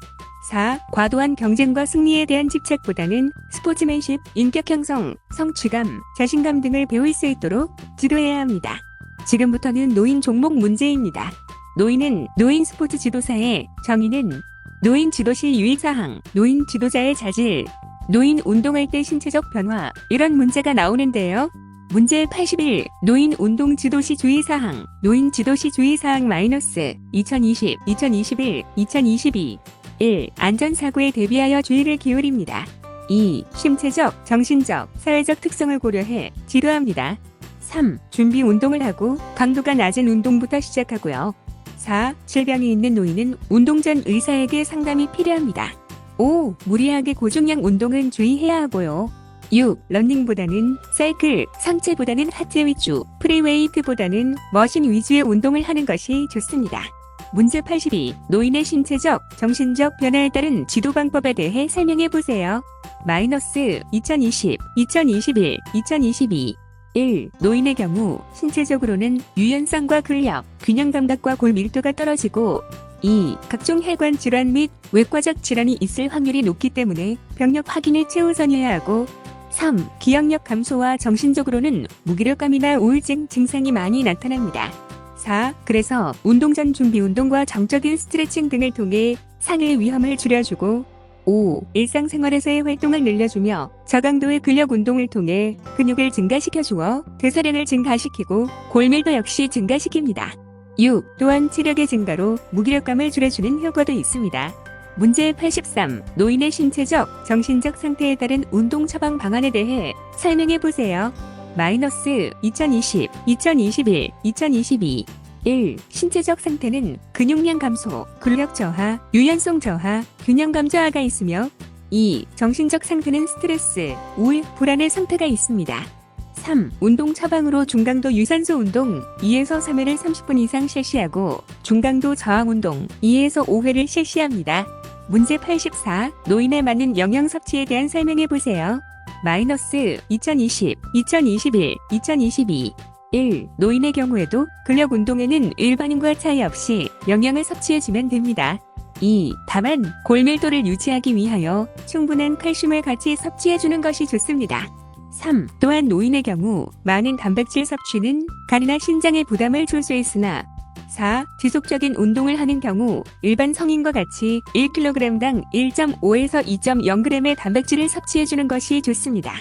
4. 과도한 경쟁과 승리에 대한 집착보다는 스포츠맨십, 인격 형성, 성취감, 자신감 등을 배울 수 있도록 지도해야 합니다. 지금부터는 노인 종목 문제입니다. 노인은 노인 스포츠 지도사의 정의는 노인 지도시 유의사항, 노인 지도자의 자질, 노인 운동할 때 신체적 변화, 이런 문제가 나오는데요. 문제 81. 노인 운동 지도시 주의사항, 노인 지도시 주의사항 마이너스 2020, 2021, 2022. 1. 안전사고에 대비하여 주의를 기울입니다. 2. 신체적, 정신적, 사회적 특성을 고려해 지도합니다. 3. 준비 운동을 하고 강도가 낮은 운동부터 시작하고요. 4. 질병이 있는 노인은 운동 전 의사에게 상담이 필요합니다. 5. 무리하게 고중량 운동은 주의해야 하고요. 6. 러닝보다는 사이클, 상체보다는 하체 위주, 프리웨이트보다는 머신 위주의 운동을 하는 것이 좋습니다. 문제 82. 노인의 신체적, 정신적 변화에 따른 지도 방법에 대해 설명해보세요. 마이너스 2020, 2021, 2022. 1. 노인의 경우 신체적으로는 유연성과 근력, 균형 감각과 골 밀도가 떨어지고 2. 각종 혈관 질환 및 외과적 질환이 있을 확률이 높기 때문에 병력 확인을 최우선이어야 하고 3. 기억력 감소와 정신적으로는 무기력감이나 우울증 증상이 많이 나타납니다. 4. 그래서 운동 전 준비 운동과 정적인 스트레칭 등을 통해 상해 위험을 줄여주고 5. 일상생활에서의 활동을 늘려주며 저강도의 근력 운동을 통해 근육을 증가시켜주어 대사량을 증가시키고 골밀도 역시 증가시킵니다. 6. 또한 체력의 증가로 무기력감을 줄여주는 효과도 있습니다. 문제 83. 노인의 신체적, 정신적 상태에 따른 운동 처방 방안에 대해 설명해보세요. 마이너스 2020, 2021, 2022. 1. 신체적 상태는 근육량 감소, 근력 저하, 유연성 저하, 균형감 저하가 있으며 2. 정신적 상태는 스트레스, 우울, 불안의 상태가 있습니다. 3. 운동 처방으로 중강도 유산소 운동 2에서 3회를 30분 이상 실시하고 중강도 저항 운동 2에서 5회를 실시합니다. 문제 84. 노인에 맞는 영양 섭취에 대한 설명해보세요. 마이너스 2020, 2021, 2022. 1. 노인의 경우에도 근력 운동에는 일반인과 차이 없이 영양을 섭취해주면 됩니다. 2. 다만 골밀도를 유지하기 위하여 충분한 칼슘을 같이 섭취해주는 것이 좋습니다. 3. 또한 노인의 경우 많은 단백질 섭취는 간이나 신장에 부담을 줄 수 있으나 4. 지속적인 운동을 하는 경우 일반 성인과 같이 1kg당 1.5에서 2.0g의 단백질을 섭취해주는 것이 좋습니다.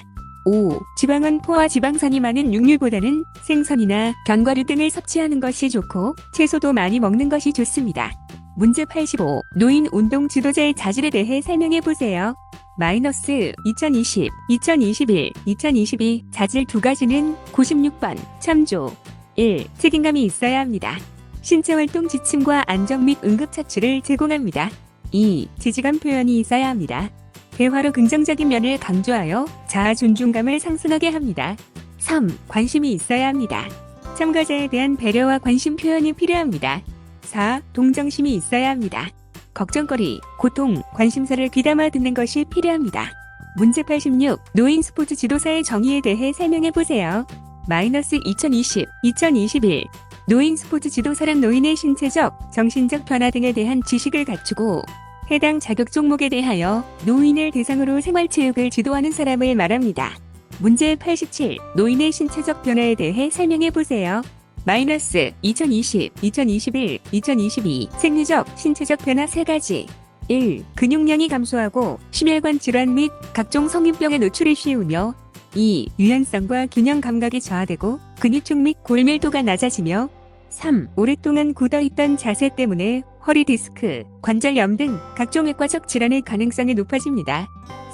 5. 지방은 포와 지방산이 많은 육류보다는 생선이나 견과류 등을 섭취하는 것이 좋고 채소도 많이 먹는 것이 좋습니다. 문제 85. 노인 운동 지도자의 자질에 대해 설명해 보세요. 마이너스 2020, 2021, 2022 자질 두 가지는 96번 참조. 1. 책임감이 있어야 합니다. 신체활동 지침과 안정 및 응급처치를 제공합니다. 2. 지지감 표현이 있어야 합니다. 대화로 긍정적인 면을 강조하여 자아 존중감을 상승하게 합니다. 3. 관심이 있어야 합니다. 참가자에 대한 배려와 관심 표현이 필요합니다. 4. 동정심이 있어야 합니다. 걱정거리, 고통, 관심사를 귀담아 듣는 것이 필요합니다. 문제 86. 노인 스포츠 지도사의 정의에 대해 설명해 보세요. 마이너스 2020, 2021. 노인 스포츠 지도사란 노인의 신체적, 정신적 변화 등에 대한 지식을 갖추고 해당 자격 종목에 대하여 노인을 대상으로 생활체육을 지도하는 사람을 말합니다. 문제 87. 노인의 신체적 변화에 대해 설명해 보세요. 마이너스 2020, 2021, 2022 생리적, 신체적 변화 3가지. 1. 근육량이 감소하고 심혈관 질환 및 각종 성인병에 노출이 쉬우며 2. 유연성과 균형 감각이 저하되고 근육축 및 골밀도가 낮아지며 3. 오랫동안 굳어있던 자세 때문에 허리 디스크, 관절염 등 각종 외과적 질환의 가능성이 높아집니다.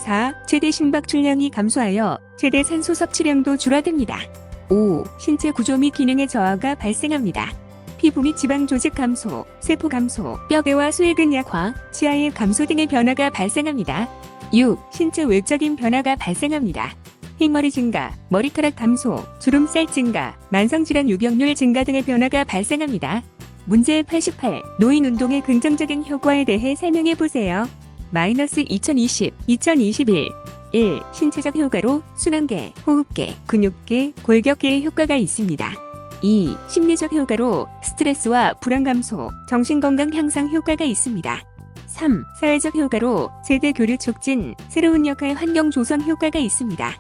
4. 최대 심박 출량이 감소하여 최대 산소 섭취량도 줄어듭니다. 5. 신체 구조 및 기능의 저하가 발생합니다. 피부 및 지방 조직 감소, 세포 감소, 뼈대와 수액근 약화, 치아의 감소 등의 변화가 발생합니다. 6. 신체 외적인 변화가 발생합니다. 흰머리 증가, 머리카락 감소, 주름살 증가, 만성질환 유병률 증가 등의 변화가 발생합니다. 문제 88. 노인 운동의 긍정적인 효과에 대해 설명해 보세요. 마이너스 2020, 2021. 1. 신체적 효과로 순환계, 호흡계, 근육계, 골격계의 효과가 있습니다. 2. 심리적 효과로 스트레스와 불안 감소, 정신건강 향상 효과가 있습니다. 3. 사회적 효과로 세대 교류 촉진, 새로운 역할 환경 조성 효과가 있습니다.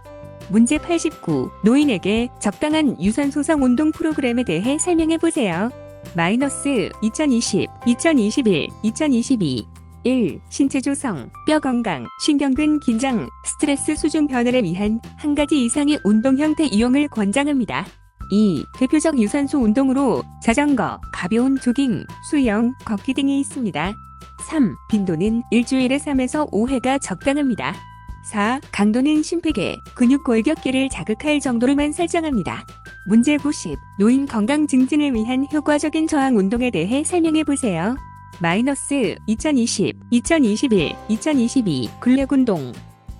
문제 89. 노인에게 적당한 유산소성 운동 프로그램에 대해 설명해 보세요. 마이너스 2020, 2021, 2022. 1. 신체 조성, 뼈 건강, 신경근 긴장, 스트레스 수준 변화를 위한 한 가지 이상의 운동 형태 이용을 권장합니다. 2. 대표적 유산소 운동으로 자전거, 가벼운 조깅, 수영, 걷기 등이 있습니다. 3. 빈도는 일주일에 3에서 5회가 적당합니다. 4. 강도는 심폐계, 근육 골격계를 자극할 정도로만 설정합니다. 문제 90. 노인 건강 증진을 위한 효과적인 저항 운동에 대해 설명해 보세요. 마이너스 2020, 2021, 2022 근력 운동.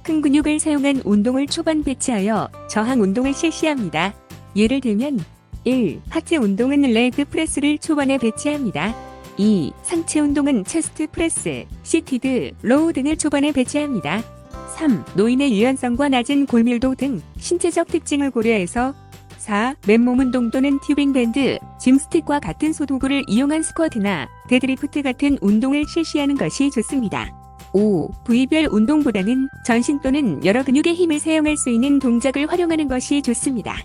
큰 근육을 사용한 운동을 초반 배치하여 저항 운동을 실시합니다. 예를 들면 1. 하체 운동은 레그 프레스를 초반에 배치합니다. 2. 상체 운동은 체스트 프레스, 시티드, 로우 등을 초반에 배치합니다. 3. 노인의 유연성과 낮은 골밀도 등 신체적 특징을 고려해서 4. 맨몸 운동 또는 튜빙 밴드, 짐스틱과 같은 소도구를 이용한 스쿼트나 데드리프트 같은 운동을 실시하는 것이 좋습니다. 5. 부위별 운동보다는 전신 또는 여러 근육의 힘을 사용할 수 있는 동작을 활용하는 것이 좋습니다.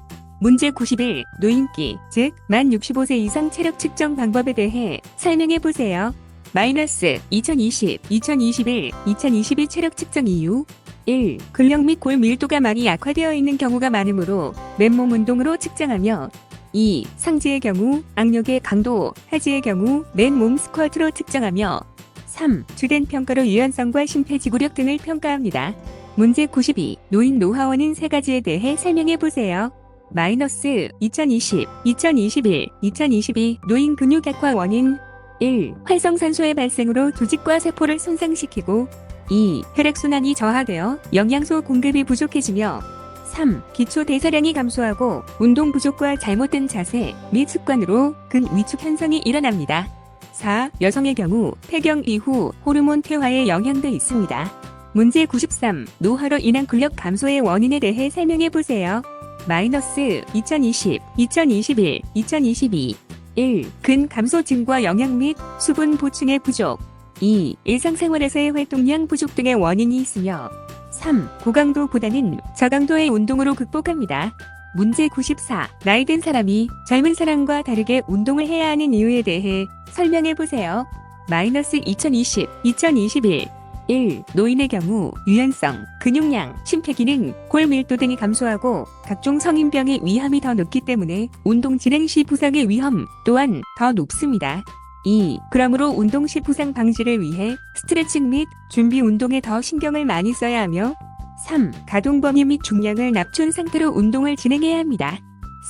문제 91. 노인기, 즉 만 65세 이상 체력 측정 방법에 대해 설명해 보세요. 마이너스 2020, 2021, 2022 체력 측정 이유. 1. 근력 및 골 밀도가 많이 약화되어 있는 경우가 많으므로 맨몸 운동으로 측정하며 2. 상지의 경우 악력의 강도, 하지의 경우 맨몸 스쿼트로 측정하며 3. 주된 평가로 유연성과 심폐지구력 등을 평가합니다. 문제 92. 노인 노하우는 3가지에 대해 설명해 보세요. 마이너스 2020, 2021, 2022 노인 근육 약화 원인. 1. 활성산소의 발생으로 조직과 세포를 손상시키고 2. 혈액순환이 저하되어 영양소 공급이 부족해지며 3. 기초 대사량이 감소하고 운동 부족과 잘못된 자세 및 습관으로 근 위축 현상이 일어납니다. 4. 여성의 경우 폐경 이후 호르몬 퇴화의 영향도 있습니다. 문제 93. 노화로 인한 근력 감소의 원인에 대해 설명해 보세요. 마이너스 2020, 2021, 2022. 1. 근 감소증과 영양 및 수분 보충의 부족. 2. 일상생활에서의 활동량 부족 등의 원인이 있으며 3. 고강도보다는 저강도의 운동으로 극복합니다. 문제 94. 나이 든 사람이 젊은 사람과 다르게 운동을 해야 하는 이유에 대해 설명해 보세요. 마이너스 2020, 2021. 1. 노인의 경우 유연성, 근육량, 심폐기능, 골밀도 등이 감소하고 각종 성인병의 위험이 더 높기 때문에 운동 진행 시 부상의 위험 또한 더 높습니다. 2. 그러므로 운동 시 부상 방지를 위해 스트레칭 및 준비 운동에 더 신경을 많이 써야 하며 3. 가동 범위 및 중량을 낮춘 상태로 운동을 진행해야 합니다.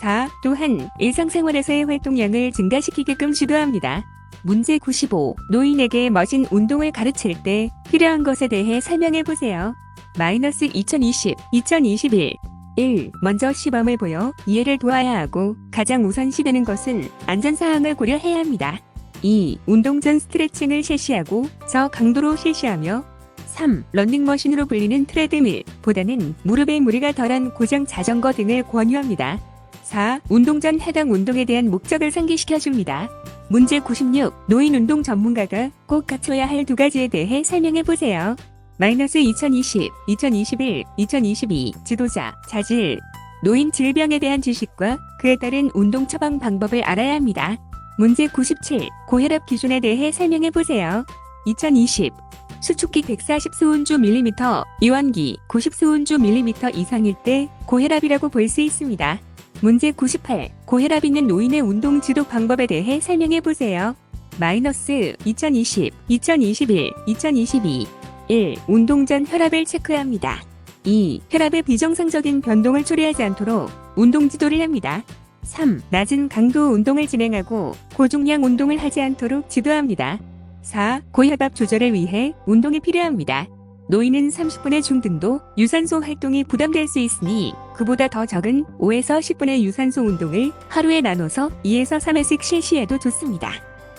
4. 또한 일상생활에서의 활동량을 증가시키게끔 지도합니다. 문제 95. 노인에게 멋진 운동을 가르칠 때 필요한 것에 대해 설명해보세요. 마이너스 2020, 2021. 1. 먼저 시범을 보여 이해를 도와야 하고 가장 우선시되는 것은 안전사항을 고려해야 합니다. 2. 운동 전 스트레칭을 실시하고 저강도로 실시하며 3. 런닝머신으로 불리는 트레드밀 보다는 무릎에 무리가 덜한 고정 자전거 등을 권유합니다. 4. 운동 전 해당 운동에 대한 목적을 상기시켜줍니다. 문제 96. 노인 운동 전문가가 꼭 갖춰야 할 두 가지에 대해 설명해보세요. 마이너스 2020, 2021, 2022. 지도자, 자질. 노인 질병에 대한 지식과 그에 따른 운동 처방 방법을 알아야 합니다. 문제 97. 고혈압 기준에 대해 설명해보세요. 2020. 수축기 140수운주 밀리미터, 이완기 90수운주 밀리미터 이상일 때 고혈압이라고 볼 수 있습니다. 문제 98. 고혈압 있는 노인의 운동 지도 방법에 대해 설명해보세요. 마이너스 2020, 2021, 2022. 1. 운동 전 혈압을 체크합니다. 2. 혈압의 비정상적인 변동을 초래하지 않도록 운동 지도를 합니다. 3. 낮은 강도 운동을 진행하고 고중량 운동을 하지 않도록 지도합니다. 4. 고혈압 조절을 위해 운동이 필요합니다. 노인은 30분의 중등도 유산소 활동이 부담될 수 있으니 그보다 더 적은 5에서 10분의 유산소 운동을 하루에 나눠서 2에서 3회씩 실시해도 좋습니다.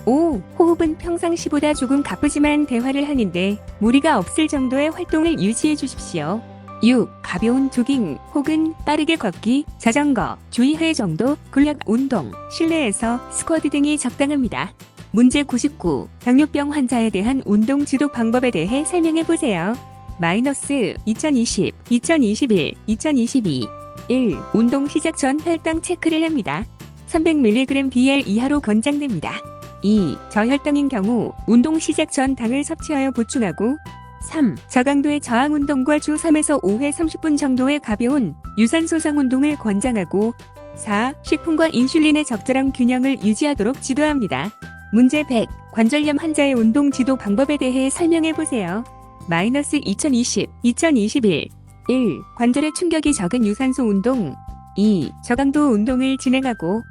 5. 호흡은 평상시보다 조금 가쁘지만 대화를 하는데 무리가 없을 정도의 활동을 유지해 주십시오. 6. 가벼운 조깅 혹은 빠르게 걷기, 자전거, 주의회 정도 근력 운동, 실내에서 스쿼트 등이 적당합니다. 문제 99. 당뇨병 환자에 대한 운동 지도 방법에 대해 설명해보세요. 마이너스 2020, 2021, 2022. 1. 운동 시작 전 혈당 체크를 합니다. 300mg BL 이하로 권장됩니다. 2. 저혈당인 경우 운동 시작 전 당을 섭취하여 보충하고 3. 저강도의 저항 운동과 주 3에서 5회 30분 정도의 가벼운 유산소성 운동을 권장하고 4. 식품과 인슐린의 적절한 균형을 유지하도록 지도합니다. 문제 100. 관절염 환자의 운동 지도 방법에 대해 설명해보세요. 마이너스 2020, 2021. 1. 관절에 충격이 적은 유산소 운동. 2. 저강도 운동을 진행하고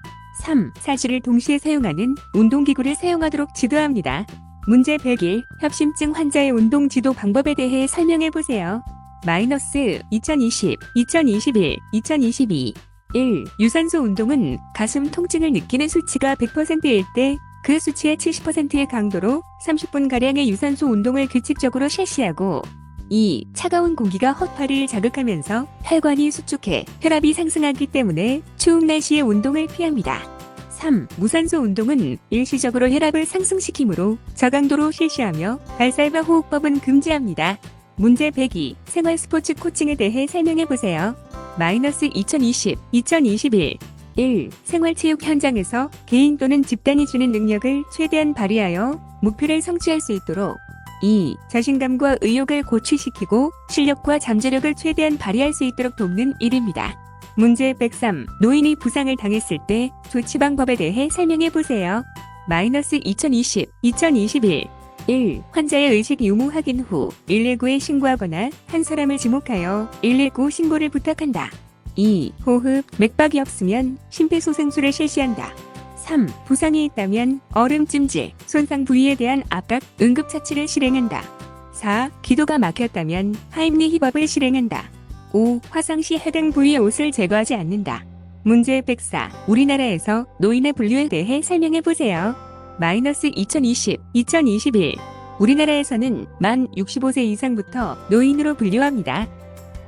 3. 사지를 동시에 사용하는 운동기구를 사용하도록 지도합니다. 문제 101. 협심증 환자의 운동 지도 방법에 대해 설명해보세요. 마이너스 2020, 2021, 2022. 1. 유산소 운동은 가슴 통증을 느끼는 수치가 100%일 때 그 수치의 70%의 강도로 30분가량의 유산소 운동을 규칙적으로 실시하고 2. 차가운 공기가 허파를 자극하면서 혈관이 수축해 혈압이 상승하기 때문에 추운 날씨의 운동을 피합니다. 3. 무산소 운동은 일시적으로 혈압을 상승시키므로 저강도로 실시하며 발살과 호흡법은 금지합니다. 문제 102. 생활 스포츠 코칭에 대해 설명해보세요. 마이너스 2020, 2021. 1. 생활체육 현장에서 개인 또는 집단이 주는 능력을 최대한 발휘하여 목표를 성취할 수 있도록 2. 자신감과 의욕을 고취시키고 실력과 잠재력을 최대한 발휘할 수 있도록 돕는 일입니다. 문제 103. 노인이 부상을 당했을 때 조치 방법에 대해 설명해보세요. 마이너스 2020, 2021. 1. 환자의 의식 유무 확인 후 119에 신고하거나 한 사람을 지목하여 119 신고를 부탁한다. 2. 호흡, 맥박이 없으면 심폐소생술을 실시한다. 3. 부상이 있다면 얼음찜질, 손상 부위에 대한 압박, 응급처치를 실행한다. 4. 기도가 막혔다면 하임리 힙업을 실행한다. 5. 화상 시 해당 부위의 옷을 제거하지 않는다. 문제 104. 우리나라에서 노인의 분류에 대해 설명해보세요. 마이너스 2020, 2021. 우리나라에서는 만 65세 이상부터 노인으로 분류합니다.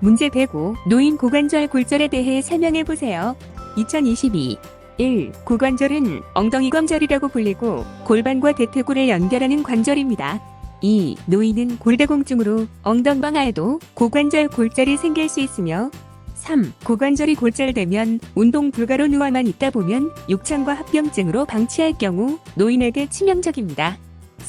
문제 105. 노인 고관절 골절에 대해 설명해보세요. 2022. 1. 고관절은 엉덩이 관절이라고 불리고 골반과 대퇴골을 연결하는 관절입니다. 2. 노인은 골다공증으로 엉덩방아에도 고관절 골절이 생길 수 있으며 3. 고관절이 골절되면 운동 불가로 누워만 있다 보면 욕창과 합병증으로 방치할 경우 노인에게 치명적입니다.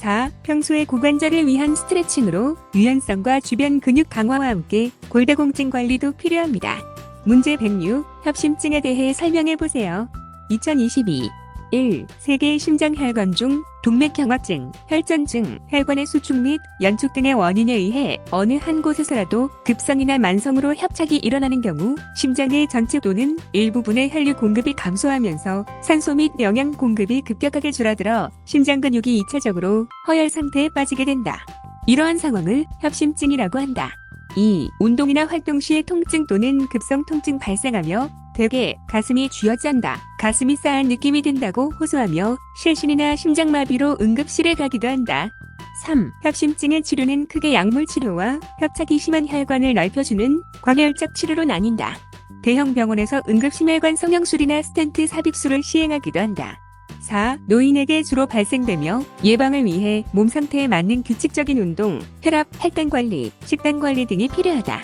4. 평소의 고관절을 위한 스트레칭으로 유연성과 주변 근육 강화와 함께 골다공증 관리도 필요합니다. 문제 106. 협심증에 대해 설명해 보세요. 2022. 1. 세계의 심장혈관 중 동맥경화증, 혈전증, 혈관의 수축 및 연축 등의 원인에 의해 어느 한 곳에서라도 급성이나 만성으로 협착이 일어나는 경우 심장의 전체 또는 일부분의 혈류 공급이 감소하면서 산소 및 영양 공급이 급격하게 줄어들어 심장 근육이 2차적으로 허열 상태에 빠지게 된다. 이러한 상황을 협심증이라고 한다. 2. 운동이나 활동 시에 통증 또는 급성 통증 발생하며 대개 가슴이 쥐어짠다, 가슴이 싸한 느낌이 든다고 호소하며 실신이나 심장마비로 응급실에 가기도 한다. 3. 협심증의 치료는 크게 약물 치료와 협착이 심한 혈관을 넓혀주는 광혈적 치료로 나뉜다. 대형 병원에서 응급심혈관 성형술이나 스텐트 삽입술을 시행하기도 한다. 4. 노인에게 주로 발생되며 예방을 위해 몸 상태에 맞는 규칙적인 운동, 혈압, 혈당 관리, 식단 관리 등이 필요하다.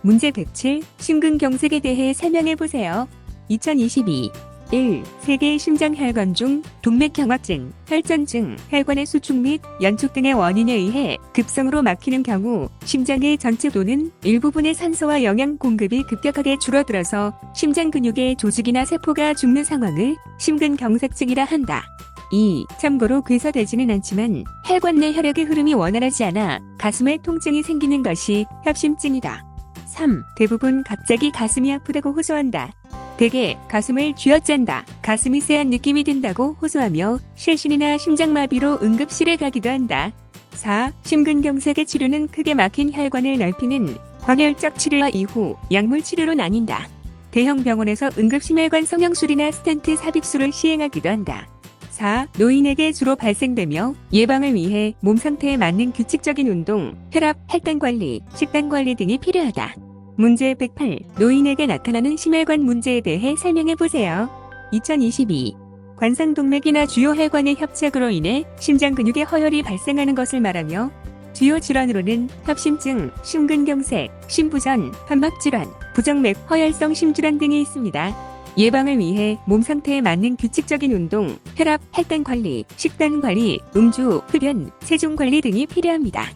문제 107. 심근경색에 대해 설명해 보세요. 2022. 1. 세계의 심장혈관 중 동맥경화증, 혈전증, 혈관의 수축 및 연축 등의 원인에 의해 급성으로 막히는 경우 심장의 전체 또는 일부분의 산소와 영양 공급이 급격하게 줄어들어서 심장 근육의 조직이나 세포가 죽는 상황을 심근경색증이라 한다. 2. 참고로 괴사되지는 않지만 혈관 내 혈액의 흐름이 원활하지 않아 가슴에 통증이 생기는 것이 협심증이다. 3. 대부분 갑자기 가슴이 아프다고 호소한다. 대개 가슴을 쥐어짠다, 가슴이 쎄한 느낌이 든다고 호소하며 실신이나 심장마비로 응급실에 가기도 한다. 4. 심근경색의 치료는 크게 막힌 혈관을 넓히는 광혈적 치료와 이후 약물 치료로 나뉜다. 대형 병원에서 응급심혈관 성형술이나 스텐트 삽입술을 시행하기도 한다. 4. 노인에게 주로 발생되며 예방을 위해 몸 상태에 맞는 규칙적인 운동, 혈압, 혈당 관리, 식단 관리 등이 필요하다. 문제 108. 노인에게 나타나는 심혈관 문제에 대해 설명해 보세요. 2022. 관상동맥이나 주요 혈관의 협착으로 인해 심장 근육의 허열이 발생하는 것을 말하며 주요 질환으로는 협심증, 심근경색, 심부전, 판막질환, 부정맥 허열성 심질환 등이 있습니다. 예방을 위해 몸 상태에 맞는 규칙적인 운동, 혈압, 혈당 관리, 식단 관리, 음주, 흡연, 체중 관리 등이 필요합니다.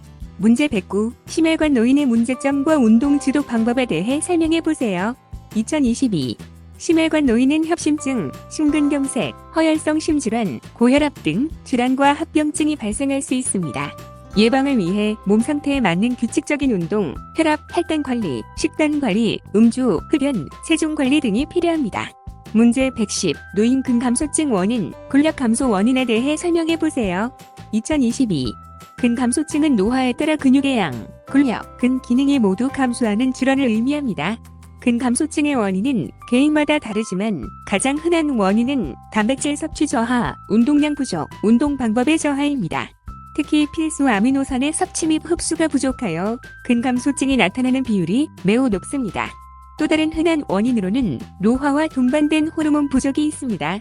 문제 109. 심혈관 노인의 문제점과 운동 지도 방법에 대해 설명해 보세요. 2022. 심혈관 노인은 협심증, 심근경색, 허열성 심질환, 고혈압 등 질환과 합병증이 발생할 수 있습니다. 예방을 위해 몸 상태에 맞는 규칙적인 운동, 혈압, 혈당 관리, 식단 관리, 음주, 흡연, 체중 관리 등이 필요합니다. 문제 110. 노인 근감소증 원인, 근력 감소 원인에 대해 설명해 보세요. 2022. 근감소증은 노화에 따라 근육의 양, 근력, 근 기능이 모두 감소하는 질환을 의미합니다. 근감소증의 원인은 개인마다 다르지만 가장 흔한 원인은 단백질 섭취 저하, 운동량 부족, 운동 방법의 저하입니다. 특히 필수 아미노산의 섭취 및 흡수가 부족하여 근감소증이 나타나는 비율이 매우 높습니다. 또 다른 흔한 원인으로는 노화와 동반된 호르몬 부족이 있습니다.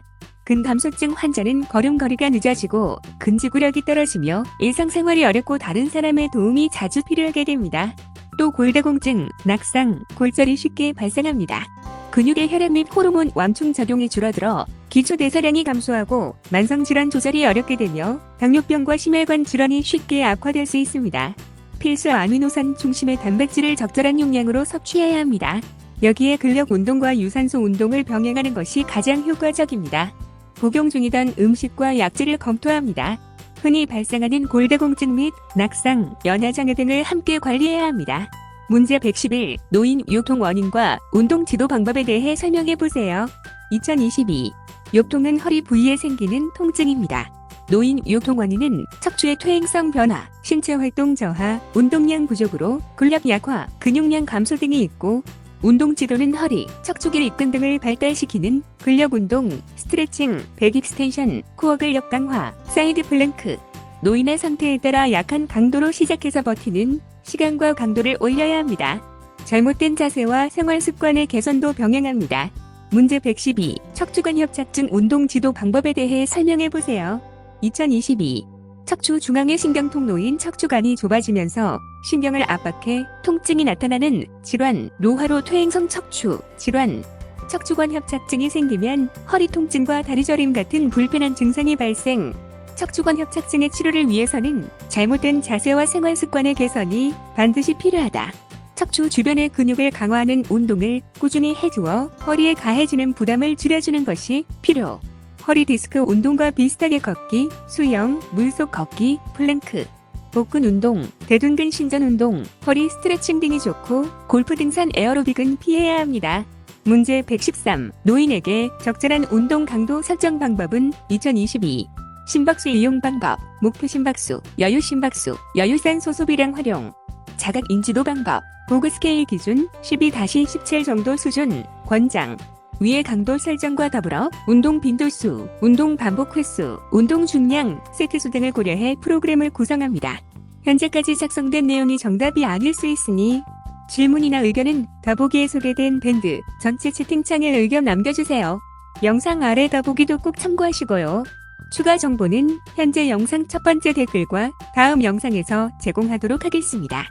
근감소증 환자는 걸음걸이가 늦어지고 근지구력이 떨어지며 일상생활이 어렵고 다른 사람의 도움이 자주 필요하게 됩니다. 또 골다공증, 낙상, 골절이 쉽게 발생합니다. 근육의 혈액 및 호르몬 완충 작용이 줄어들어 기초대사량이 감소하고 만성질환 조절이 어렵게 되며 당뇨병과 심혈관 질환이 쉽게 악화될 수 있습니다. 필수 아미노산 중심의 단백질을 적절한 용량으로 섭취해야 합니다. 여기에 근력 운동과 유산소 운동을 병행하는 것이 가장 효과적입니다. 복용 중이던 음식과 약제를 검토합니다. 흔히 발생하는 골다공증 및 낙상, 연하장애 등을 함께 관리해야 합니다. 문제 111. 노인 요통 원인과 운동 지도 방법에 대해 설명해 보세요. 2022. 요통은 허리 부위에 생기는 통증입니다. 노인 요통 원인은 척추의 퇴행성 변화, 신체 활동 저하, 운동량 부족으로 근력 약화, 근육량 감소 등이 있고 운동 지도는 허리, 척추길 입근 등을 발달시키는 근력 운동, 스트레칭, 백 익스텐션, 코어 근력 강화, 사이드 플랭크. 노인의 상태에 따라 약한 강도로 시작해서 버티는 시간과 강도를 올려야 합니다. 잘못된 자세와 생활 습관의 개선도 병행합니다. 문제 112. 척추관 협착증 운동 지도 방법에 대해 설명해 보세요. 2022. 척추 중앙의 신경통로인 척추관이 좁아지면서 신경을 압박해 통증이 나타나는 질환, 노화로 퇴행성 척추 질환, 척추관 협착증이 생기면 허리 통증과 다리 저림 같은 불편한 증상이 발생, 척추관 협착증의 치료를 위해서는 잘못된 자세와 생활 습관의 개선이 반드시 필요하다. 척추 주변의 근육을 강화하는 운동을 꾸준히 해주어 허리에 가해지는 부담을 줄여주는 것이 필요. 허리 디스크 운동과 비슷하게 걷기, 수영, 물속 걷기, 플랭크, 복근 운동, 대둔근 신전 운동, 허리 스트레칭 등이 좋고 골프 등산 에어로빅은 피해야 합니다. 문제 113. 노인에게 적절한 운동 강도 설정 방법은 2022. 심박수 이용 방법, 목표 심박수, 여유 심박수, 여유산 소소비량 활용, 자각 인지도 방법, 보그 스케일 기준 12-17 정도 수준, 권장. 위의 강도 설정과 더불어 운동 빈도수, 운동 반복 횟수, 운동 중량, 세트수 등을 고려해 프로그램을 구성합니다. 현재까지 작성된 내용이 정답이 아닐 수 있으니 질문이나 의견은 더보기에 소개된 밴드 전체 채팅창에 의견 남겨주세요. 영상 아래 더보기도 꼭 참고하시고요. 추가 정보는 현재 영상 첫 번째 댓글과 다음 영상에서 제공하도록 하겠습니다.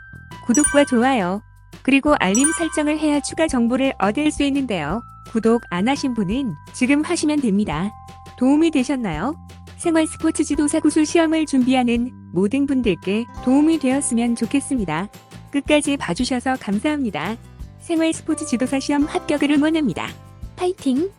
구독과 좋아요, 그리고 알림 설정을 해야 추가 정보를 얻을 수 있는데요. 구독 안 하신 분은 지금 하시면 됩니다. 도움이 되셨나요? 생활 스포츠 지도사 구술 시험을 준비하는 모든 분들께 도움이 되었으면 좋겠습니다. 끝까지 봐주셔서 감사합니다. 생활 스포츠 지도사 시험 합격을 응원합니다. 파이팅!